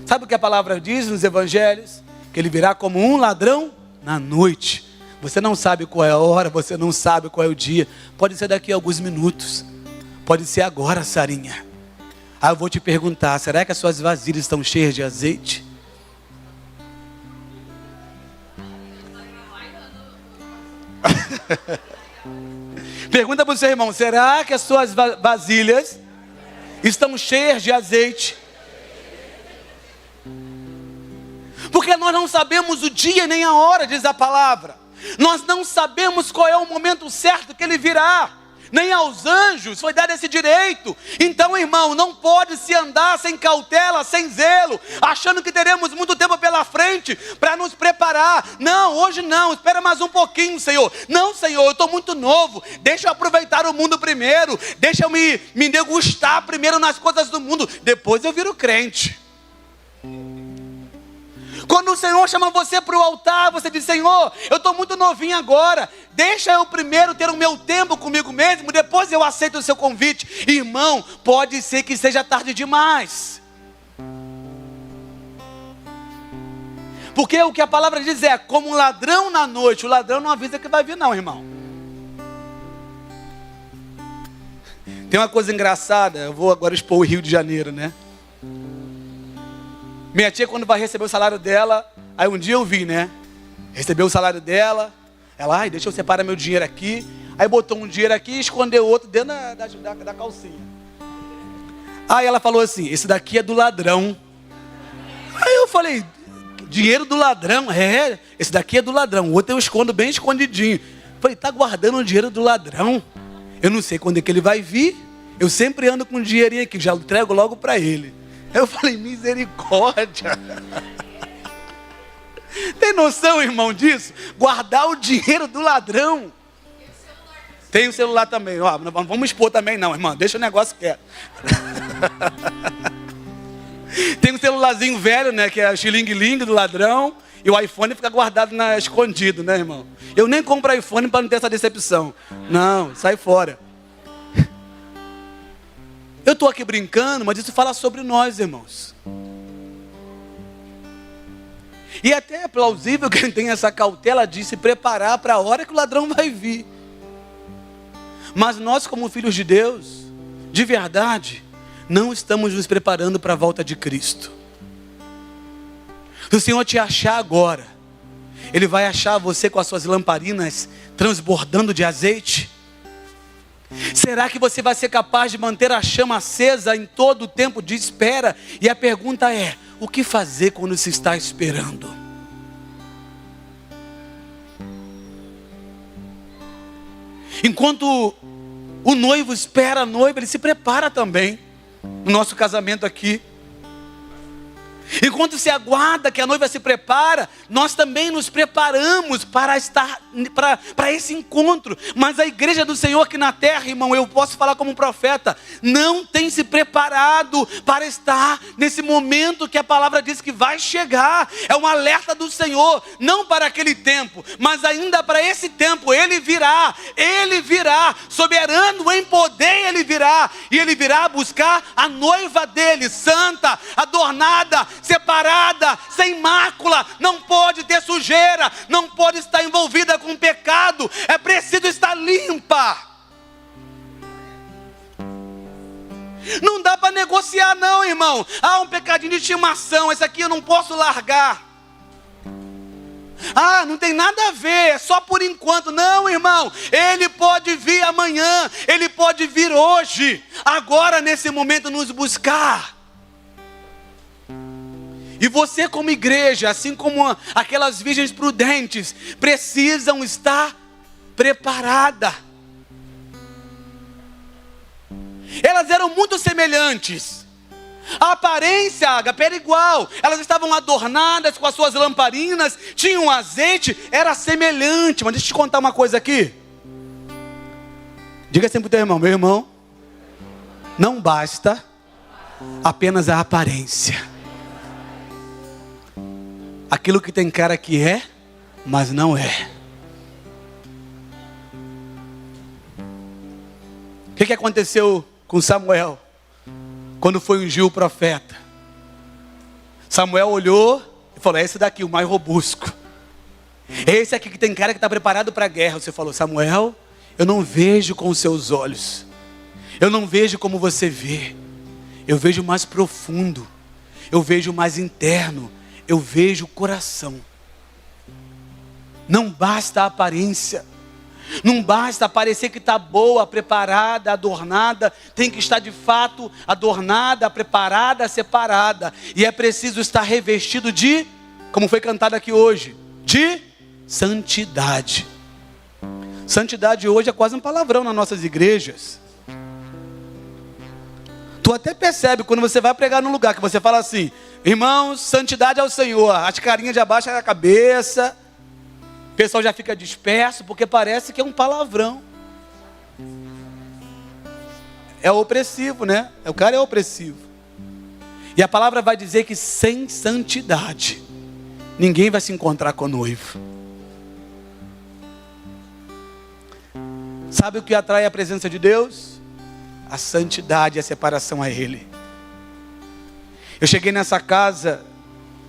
Sabe o que a palavra diz nos evangelhos? Que ele virá como um ladrão na noite. Você não sabe qual é a hora, você não sabe qual é o dia. Pode ser daqui a alguns minutos. Pode ser agora, Sarinha. Aí eu vou te perguntar, será que as suas vasilhas estão cheias de azeite? Pergunta para o seu irmão, será que as suas vasilhas estão cheias de azeite? Porque nós não sabemos o dia nem a hora, diz a palavra. Nós não sabemos qual é o momento certo que ele virá. Nem aos anjos foi dado esse direito. Então, irmão, não pode se andar sem cautela, sem zelo, achando que teremos muito tempo pela frente para nos preparar. Não, hoje não, espera mais um pouquinho, Senhor. Não, Senhor, eu estou muito novo. Deixa eu aproveitar o mundo primeiro. Deixa eu me degustar primeiro nas coisas do mundo. Depois eu viro crente. Quando o Senhor chama você para o altar, você diz, Senhor, eu estou muito novinho agora, deixa eu primeiro ter o meu tempo comigo mesmo, depois eu aceito o seu convite. Irmão, pode ser que seja tarde demais. Porque o que a palavra diz é, como um ladrão na noite, o ladrão não avisa que vai vir não, irmão. Tem uma coisa engraçada, eu vou agora expor o Rio de Janeiro, né? Minha tia, quando vai receber o salário dela, aí um dia eu vi, né? Recebeu o salário dela, ela, ai, deixa eu separar meu dinheiro aqui. Aí botou um dinheiro aqui e escondeu outro dentro da calcinha. Aí ela falou assim, esse daqui é do ladrão. Aí eu falei, dinheiro do ladrão? É, esse daqui é do ladrão, o outro eu escondo bem escondidinho. Falei, tá guardando o dinheiro do ladrão? Eu não sei quando é que ele vai vir, eu sempre ando com um dinheirinho aqui, já entrego logo para ele. Eu falei, misericórdia. Tem noção, irmão, disso? Guardar o dinheiro do ladrão. Tem o celular também. Ó, não vamos expor também não, irmão. Deixa o negócio quieto. Tem um celularzinho velho, né? Que é o xilingue-lingue do ladrão. E o iPhone fica guardado escondido, né, irmão? Eu nem compro iPhone para não ter essa decepção. Não, sai fora. Eu estou aqui brincando, mas isso fala sobre nós, irmãos. E até é plausível que ele tenha essa cautela de se preparar para a hora que o ladrão vai vir. Mas nós, como filhos de Deus, de verdade, não estamos nos preparando para a volta de Cristo. Se o Senhor te achar agora, Ele vai achar você com as suas lamparinas transbordando de azeite? Será que você vai ser capaz de manter a chama acesa em todo o tempo de espera? E a pergunta é, o que fazer quando se está esperando? Enquanto o noivo espera a noiva, ele se prepara também. No nosso casamento aqui. Enquanto se aguarda que a noiva se prepara, nós também nos preparamos para esse encontro. Mas a igreja do Senhor aqui na terra, irmão, eu posso falar como um profeta, não tem se preparado para estar nesse momento que a palavra diz que vai chegar. É um alerta do Senhor, não para aquele tempo, mas ainda para esse tempo. Ele virá, soberano em poder ele virá. E ele virá buscar a noiva dele, santa, adornada, separada, sem mácula, não pode ter sujeira, não pode estar envolvida com pecado, é preciso estar limpa. Não dá para negociar não, irmão, um pecadinho de estimação, esse aqui eu não posso largar. Não tem nada a ver, é só por enquanto. Não, irmão, ele pode vir amanhã, ele pode vir hoje, agora nesse momento nos buscar. E você como igreja, assim como aquelas virgens prudentes, precisam estar preparada. Elas eram muito semelhantes. A aparência, Ágape, era igual. Elas estavam adornadas com as suas lamparinas, tinham azeite, era semelhante. Mas deixa eu te contar uma coisa aqui. Diga sempre para o teu irmão: meu irmão, não basta apenas a aparência. Aquilo que tem cara que é, mas não é. O que aconteceu com Samuel quando foi ungir o profeta? Samuel olhou e falou: é esse daqui, o mais robusto. É esse aqui que tem cara que está preparado para a guerra. Você falou: Samuel, eu não vejo com os seus olhos. Eu não vejo como você vê. Eu vejo mais profundo. Eu vejo mais interno. Eu vejo o coração. Não basta a aparência. Não basta parecer que está boa, preparada, adornada. Tem que estar de fato adornada, preparada, separada. E é preciso estar revestido de, como foi cantado aqui hoje, de santidade. Santidade hoje é quase um palavrão nas nossas igrejas. Tu até percebe quando você vai pregar num lugar que você fala assim: irmãos, santidade ao Senhor. As carinhas de abaixo da cabeça. O pessoal já fica disperso porque parece que é um palavrão. É opressivo, né? O cara é opressivo. E a palavra vai dizer que sem santidade ninguém vai se encontrar com o noivo. Sabe o que atrai a presença de Deus? A santidade e a separação a Ele. Eu cheguei nessa casa,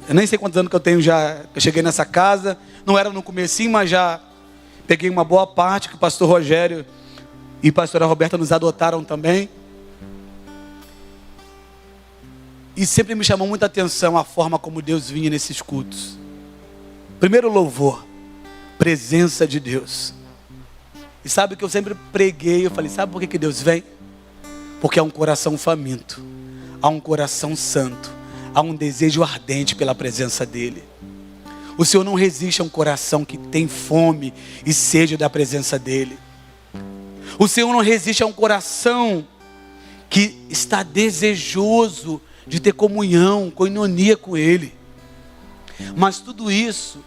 eu nem sei quantos anos que eu tenho já, eu cheguei nessa casa, não era no comecinho, mas já peguei uma boa parte, que o pastor Rogério e a pastora Roberta nos adotaram também. E sempre me chamou muita atenção a forma como Deus vinha nesses cultos. Primeiro louvor, presença de Deus. E sabe o que eu sempre preguei? Eu falei: sabe por que Deus vem? Porque há um coração faminto, há um coração santo, há um desejo ardente pela presença dEle. O Senhor não resiste a um coração que tem fome e sede da presença dEle. O Senhor não resiste a um coração que está desejoso de ter comunhão, coinonia com Ele. Mas tudo isso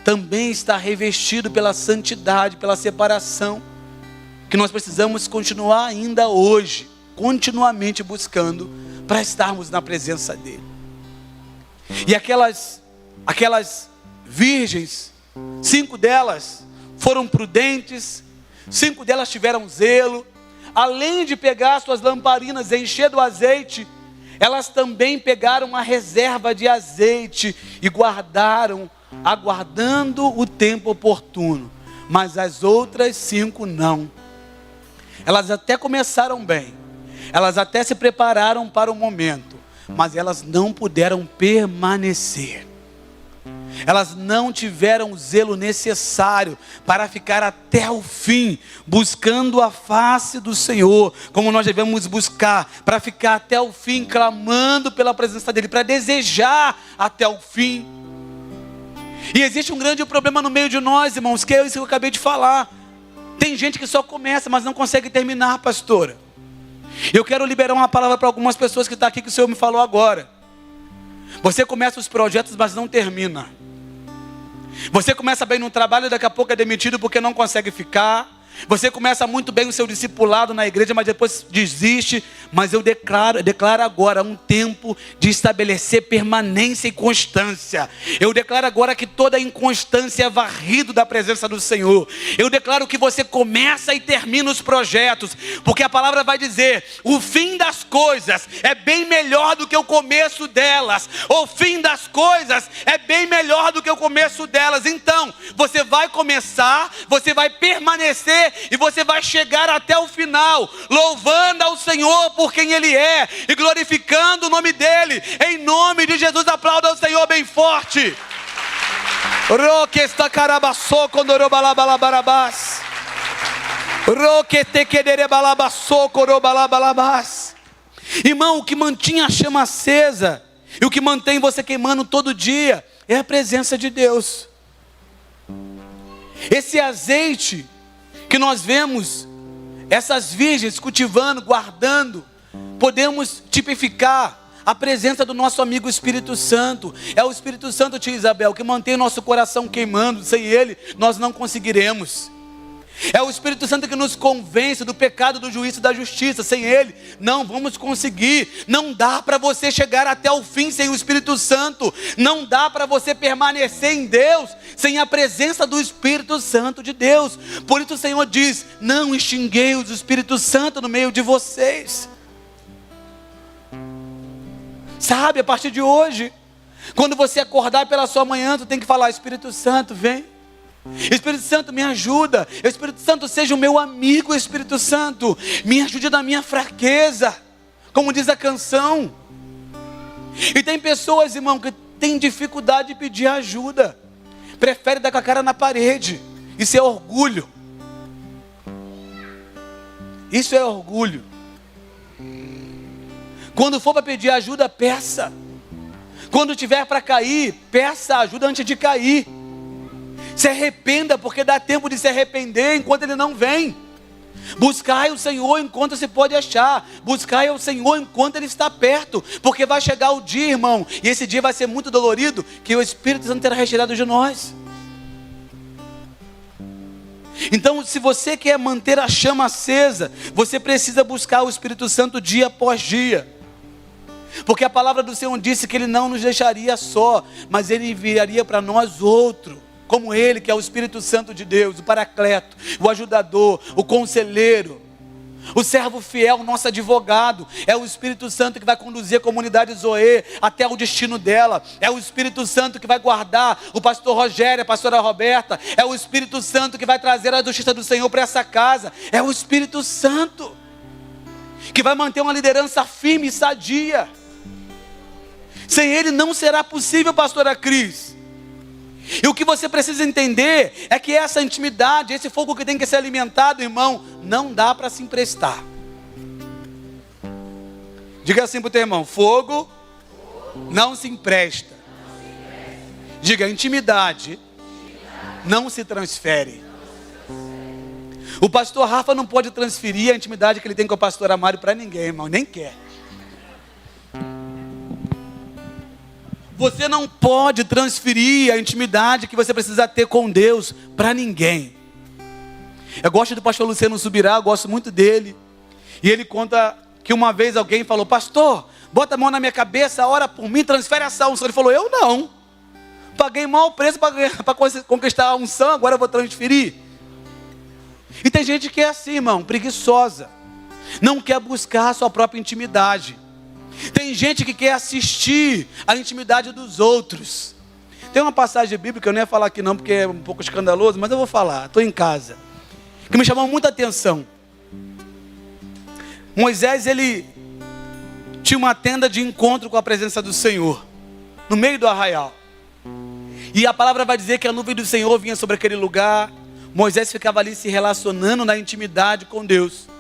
também está revestido pela santidade, pela separação, que nós precisamos continuar ainda hoje, continuamente buscando, para estarmos na presença dEle. E aquelas virgens, 5 delas foram prudentes, 5 delas tiveram zelo. Além de pegar suas lamparinas e encher do azeite, elas também pegaram a reserva de azeite e guardaram, aguardando o tempo oportuno. Mas as outras 5 não. Elas até começaram bem, elas até se prepararam para o momento, mas elas não puderam permanecer. Elas não tiveram o zelo necessário para ficar até o fim, buscando a face do Senhor, como nós devemos buscar, para ficar até o fim, clamando pela presença dEle, para desejar até o fim. E existe um grande problema no meio de nós, irmãos, que é isso que eu acabei de falar. Tem gente que só começa, mas não consegue terminar, pastora. Eu quero liberar uma palavra para algumas pessoas que estão aqui, que o Senhor me falou agora. Você começa os projetos, mas não termina. Você começa bem no trabalho, daqui a pouco é demitido porque não consegue ficar. Você começa muito bem o seu discipulado na igreja, mas depois desiste. Mas eu declaro agora um tempo de estabelecer permanência e constância. Eu declaro agora que toda inconstância é varrido da presença do Senhor. Eu declaro que você começa e termina os projetos, porque a palavra vai dizer: o fim das coisas é bem melhor do que o começo delas. O fim das coisas é bem melhor do que o começo delas. Então, você vai começar, você vai permanecer e você vai chegar até o final, louvando ao Senhor por quem Ele é e glorificando o nome dEle. Em nome de Jesus, aplauda o Senhor bem forte. Roque está carabaçou quando orobalabalabas. Roque te quedere balabaçou corobalabalabas. Irmão, o que mantinha a chama acesa e o que mantém você queimando todo dia é a presença de Deus. Esse azeite que nós vemos, essas virgens cultivando, guardando, podemos tipificar a presença do nosso amigo Espírito Santo. É o Espírito Santo, tia Isabel, que mantém nosso coração queimando. Sem Ele, nós não conseguiremos. É o Espírito Santo que nos convence do pecado, do juízo e da justiça. Sem Ele, não vamos conseguir. Não dá para você chegar até o fim sem o Espírito Santo. Não dá para você permanecer em Deus sem a presença do Espírito Santo de Deus. Por isso o Senhor diz: não extingueis o Espírito Santo no meio de vocês. Sabe, a partir de hoje, quando você acordar pela sua manhã, tu tem que falar: Espírito Santo, vem. Espírito Santo, me ajuda. Espírito Santo, seja o meu amigo. Espírito Santo, me ajude na minha fraqueza, como diz a canção. E tem pessoas, irmão, que têm dificuldade de pedir ajuda, prefere dar com a cara na parede. Isso é orgulho. Isso é orgulho. Quando for para pedir ajuda, peça. Quando tiver para cair, peça ajuda antes de cair. Se arrependa, porque dá tempo de se arrepender enquanto Ele não vem. Buscai o Senhor enquanto se pode achar. Buscai o Senhor enquanto Ele está perto. Porque vai chegar o dia, irmão, e esse dia vai ser muito dolorido, que o Espírito Santo terá retirado de nós. Então, se você quer manter a chama acesa, você precisa buscar o Espírito Santo dia após dia. Porque a palavra do Senhor disse que Ele não nos deixaria só, mas Ele enviaria para nós outro, como Ele, que é o Espírito Santo de Deus, o Paracleto, o ajudador, o conselheiro, o servo fiel, o nosso advogado. É o Espírito Santo que vai conduzir a comunidade Zoe até o destino dela. É o Espírito Santo que vai guardar o pastor Rogério, a pastora Roberta. É o Espírito Santo que vai trazer a justiça do Senhor para essa casa. É o Espírito Santo que vai manter uma liderança firme e sadia. Sem Ele não será possível, pastora Cris. E o que você precisa entender é que essa intimidade, esse fogo que tem que ser alimentado, irmão, não dá para se emprestar. Diga assim para o teu irmão: fogo não se empresta. Diga: intimidade não se transfere. O pastor Rafa não pode transferir a intimidade que ele tem com o pastor Amário para ninguém, irmão, nem quer. Você não pode transferir a intimidade que você precisa ter com Deus para ninguém. Eu gosto do pastor Luciano Subirá, eu gosto muito dele. E ele conta que uma vez alguém falou: pastor, bota a mão na minha cabeça, ora por mim, transfere essa unção. Ele falou: eu não. Paguei mau preço para conquistar a unção, agora eu vou transferir. E tem gente que é assim, irmão, preguiçosa. Não quer buscar a sua própria intimidade. Tem gente que quer assistir a intimidade dos outros. Tem uma passagem bíblica, eu não ia falar aqui não, porque é um pouco escandaloso, mas eu vou falar, estou em casa, que me chamou muita atenção. Moisés, ele tinha uma tenda de encontro com a presença do Senhor, no meio do arraial. E a palavra vai dizer que a nuvem do Senhor vinha sobre aquele lugar. Moisés ficava ali se relacionando na intimidade com Deus.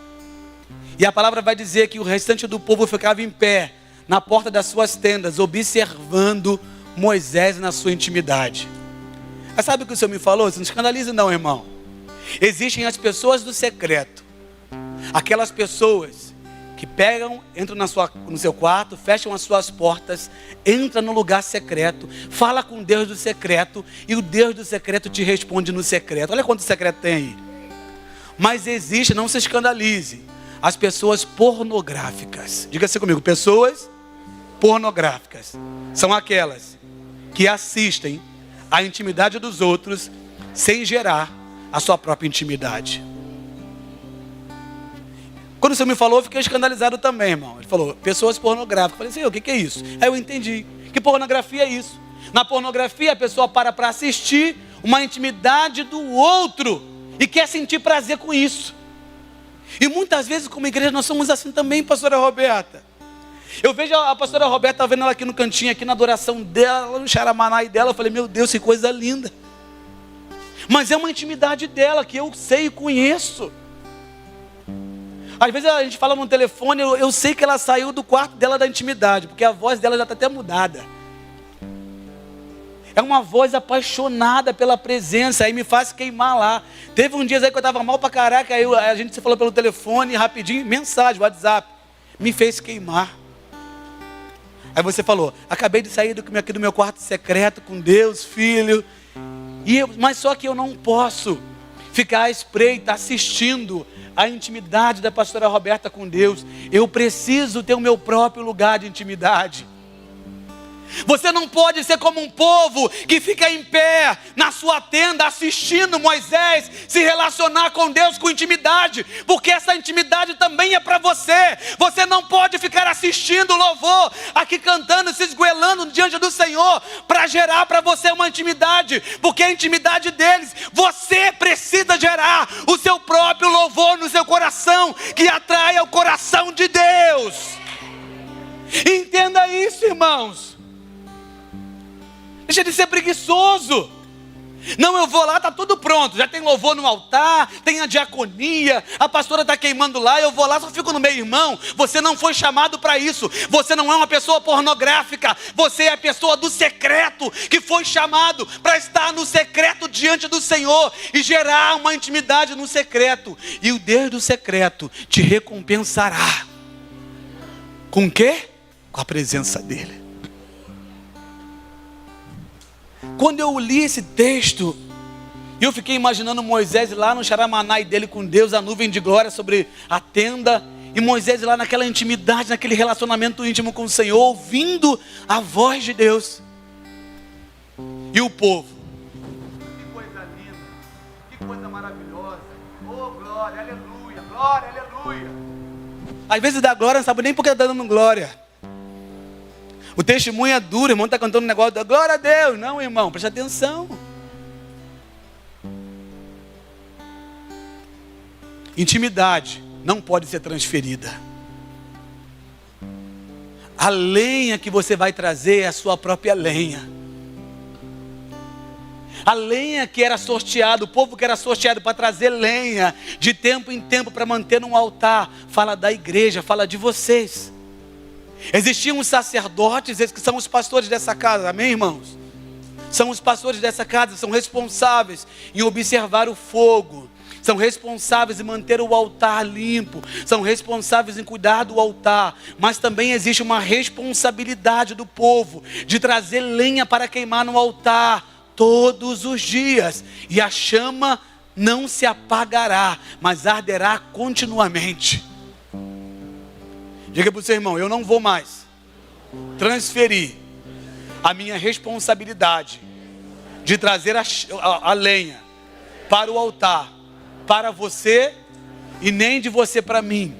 E a palavra vai dizer que o restante do povo ficava em pé, na porta das suas tendas, observando Moisés na sua intimidade. Mas sabe o que o Senhor me falou? Você não escandalize não, irmão. Existem as pessoas do secreto. Aquelas pessoas que pegam, entram no seu quarto, fecham as suas portas, entram no lugar secreto, fala com o Deus do secreto, e o Deus do secreto te responde no secreto. Olha quanto secreto tem aí. Mas existe, não se escandalize, as pessoas pornográficas. Diga assim comigo: pessoas pornográficas são aquelas que assistem à intimidade dos outros sem gerar a sua própria intimidade. Quando o Senhor me falou, eu fiquei escandalizado também, irmão. Ele falou: pessoas pornográficas. Eu falei: Senhor, o que é isso? Aí eu entendi que pornografia é isso. Na pornografia, a pessoa para assistir uma intimidade do outro e quer sentir prazer com isso. E muitas vezes como igreja nós somos assim também, pastora Roberta. Eu vejo a pastora Roberta, vendo ela aqui no cantinho, aqui na adoração dela, no xaramanai dela, eu falei, meu Deus, que coisa linda. Mas é uma intimidade dela que eu sei e conheço. Às vezes a gente fala no telefone, eu sei que ela saiu do quarto dela da intimidade, porque a voz dela já está até mudada. É uma voz apaixonada pela presença, aí me faz queimar lá. Teve um dia aí que eu estava mal pra caraca, aí a gente se falou pelo telefone, rapidinho, mensagem, WhatsApp, me fez queimar. Aí você falou, acabei de sair aqui do meu quarto secreto com Deus, filho, mas só que eu não posso ficar à espreita, assistindo a intimidade da pastora Roberta com Deus. Eu preciso ter o meu próprio lugar de intimidade. Você não pode ser como um povo que fica em pé na sua tenda assistindo Moisés se relacionar com Deus com intimidade, porque essa intimidade também é para você. Você não pode ficar assistindo o louvor aqui cantando, se esgoelando diante do Senhor para gerar para você uma intimidade, porque a intimidade deles, você precisa gerar o seu próprio louvor no seu coração, que atrai ao coração de Deus. Entenda isso, irmãos. Deixa de ser preguiçoso. Não, eu vou lá, está tudo pronto. Já tem louvor no altar, tem a diaconia, a pastora está queimando lá, eu vou lá, só fico no meio. Irmão, você não foi chamado para isso. Você não é uma pessoa pornográfica. Você é a pessoa do secreto, que foi chamado para estar no secreto diante do Senhor e gerar uma intimidade no secreto. E o Deus do secreto te recompensará. Com o quê? Com a presença dEle. Quando eu li esse texto, eu fiquei imaginando Moisés lá no xaramanai dele com Deus, a nuvem de glória sobre a tenda, e Moisés lá naquela intimidade, naquele relacionamento íntimo com o Senhor, ouvindo a voz de Deus. E o povo, que coisa linda, que coisa maravilhosa, oh glória, aleluia, glória, aleluia. Às vezes dá glória, não sabe nem porque está dando glória. O testemunho é duro, o irmão está cantando um negócio da glória a Deus. Não, irmão, preste atenção. Intimidade não pode ser transferida. A lenha que você vai trazer é a sua própria lenha. A lenha que era sorteada, o povo que era sorteado para trazer lenha de tempo em tempo para manter num altar, fala da igreja, fala de vocês. Existiam os sacerdotes, esses que são os pastores dessa casa, amém, irmãos? São os pastores dessa casa, são responsáveis em observar o fogo, são responsáveis em manter o altar limpo, são responsáveis em cuidar do altar, mas também existe uma responsabilidade do povo de trazer lenha para queimar no altar todos os dias, e a chama não se apagará, mas arderá continuamente. Diga para o seu irmão, eu não vou mais transferir a minha responsabilidade de trazer a lenha para o altar, para você e nem de você para mim.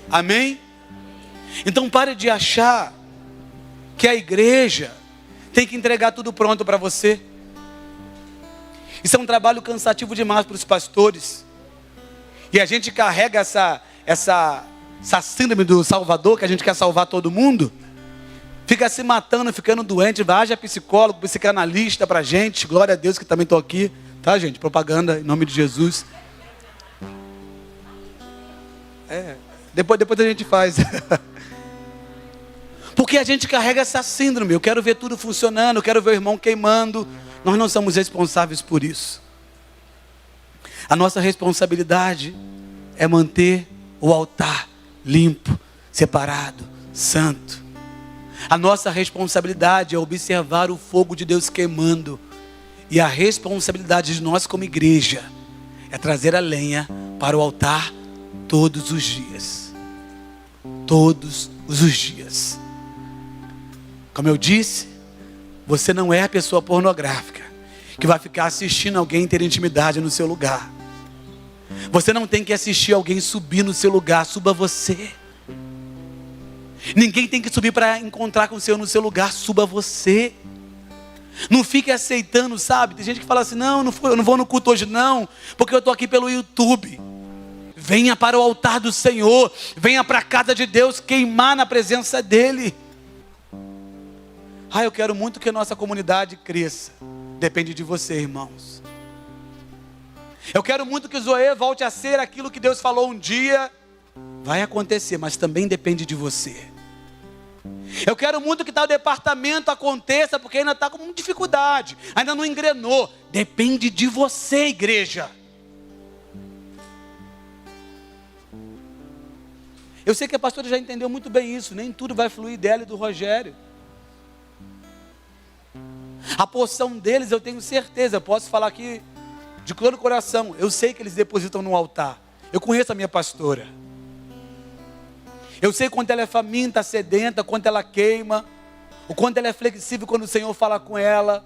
Amém? Então pare de achar que a igreja tem que entregar tudo pronto para você. Isso é um trabalho cansativo demais para os pastores. E a gente carrega essa síndrome do Salvador, que a gente quer salvar todo mundo, fica se matando, ficando doente, haja psicólogo, psicanalista pra gente, glória a Deus que também estou aqui, tá gente, propaganda em nome de Jesus. Depois a gente faz. Porque a gente carrega essa síndrome, eu quero ver tudo funcionando, eu quero ver o irmão queimando. Nós não somos responsáveis por isso. A nossa responsabilidade é manter o altar limpo, separado, santo. A nossa responsabilidade é observar o fogo de Deus queimando. E a responsabilidade de nós como igreja é trazer a lenha para o altar todos os dias. Todos os dias. Como eu disse, você não é a pessoa pornográfica que vai ficar assistindo alguém ter intimidade no seu lugar. Você não tem que assistir alguém subir no seu lugar, suba você. Ninguém tem que subir para encontrar com o Senhor no seu lugar, suba você. Não fique aceitando, sabe? Tem gente que fala assim, não, eu não vou no culto hoje não, porque eu estou aqui pelo YouTube. venha para o altar do Senhor, venha para a casa de Deus queimar na presença dEle. Eu quero muito que a nossa comunidade cresça. Depende de você, irmãos. Eu quero muito que o Zoe volte a ser aquilo que Deus falou um dia. Vai acontecer, mas também depende de você. Eu quero muito que tal departamento aconteça, porque ainda está com dificuldade, ainda não engrenou. Depende de você, igreja. Eu sei que a pastora já entendeu muito bem isso. Nem tudo vai fluir dela e do Rogério. A porção deles eu tenho certeza, eu posso falar aqui de todo o coração. Eu sei que eles depositam no altar. Eu conheço a minha pastora. Eu sei quanto ela é faminta, sedenta, quanto ela queima, o quanto ela é flexível quando o Senhor fala com ela,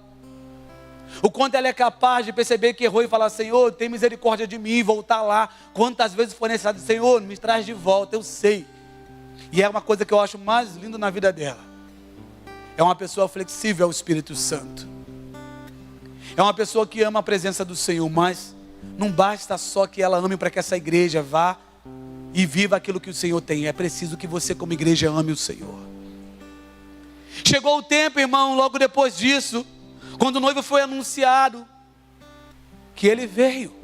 o quanto ela é capaz de perceber que errou e falar: Senhor, tem misericórdia de mim, e voltar lá. Quantas vezes for necessário: Senhor, me traz de volta. Eu sei. E é uma coisa que eu acho mais lindo na vida dela. É uma pessoa flexível ao Espírito Santo. É uma pessoa que ama a presença do Senhor, mas não basta só que ela ame para que essa igreja vá e viva aquilo que o Senhor tem. É preciso que você como igreja ame o Senhor. Chegou o tempo, irmão, logo depois disso, quando o noivo foi anunciado, que ele veio.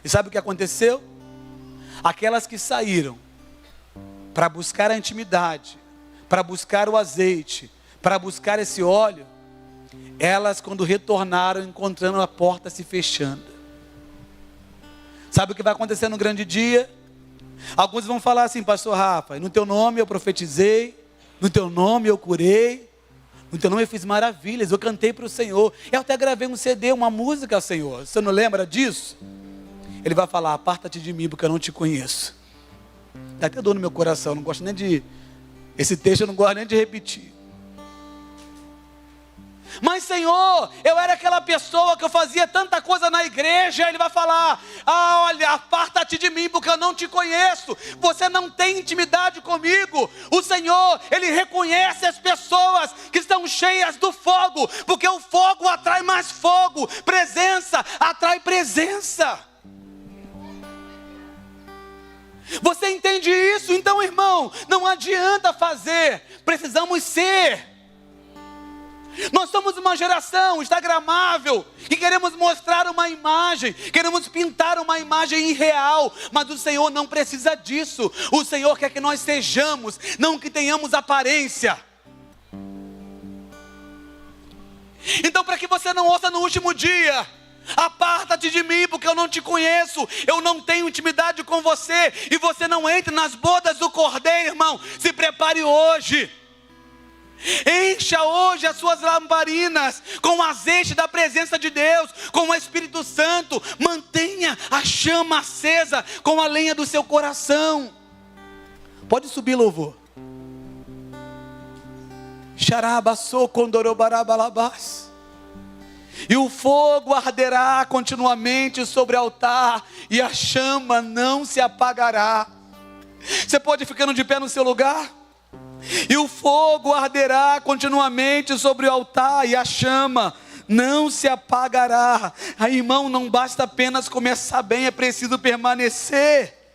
E sabe o que aconteceu? Aquelas que saíram para buscar a intimidade, para buscar o azeite, para buscar esse óleo, elas quando retornaram, encontrando a porta se fechando. Sabe o que vai acontecer no grande dia? Alguns vão falar assim: pastor Rafa, no teu nome eu profetizei, no teu nome eu curei, no teu nome eu fiz maravilhas, eu cantei para o Senhor, eu até gravei um CD, uma música ao Senhor. Você não lembra disso? Ele vai falar: aparta-te de mim porque eu não te conheço. Dá até dor no meu coração, não gosto nem de... Esse texto eu não gosto nem de repetir. Mas Senhor, eu era aquela pessoa que eu fazia tanta coisa na igreja. Ele vai falar: olha, aparta-te de mim porque eu não te conheço. Você não tem intimidade comigo. O Senhor, Ele reconhece as pessoas que estão cheias do fogo, porque o fogo atrai mais fogo, presença atrai presença. Você entende isso? Então, irmão, não adianta fazer, precisamos ser. Nós somos uma geração instagramável, que queremos mostrar uma imagem, queremos pintar uma imagem irreal, mas o Senhor não precisa disso. O Senhor quer que nós sejamos, não que tenhamos aparência. Então, para que você não ouça no último dia: aparta-te de mim porque eu não te conheço, eu não tenho intimidade com você, e você não entre nas bodas do Cordeiro, irmão, se prepare hoje. Encha hoje as suas lamparinas com o azeite da presença de Deus, com o Espírito Santo. Mantenha a chama acesa com a lenha do seu coração. Pode subir, louvor. Xarabaçô condorobarabalabás. E o fogo arderá continuamente sobre o altar, e a chama não se apagará. Você pode ir ficando de pé no seu lugar? E o fogo arderá continuamente sobre o altar, e a chama não se apagará. Aí, irmão, não basta apenas começar bem, é preciso permanecer.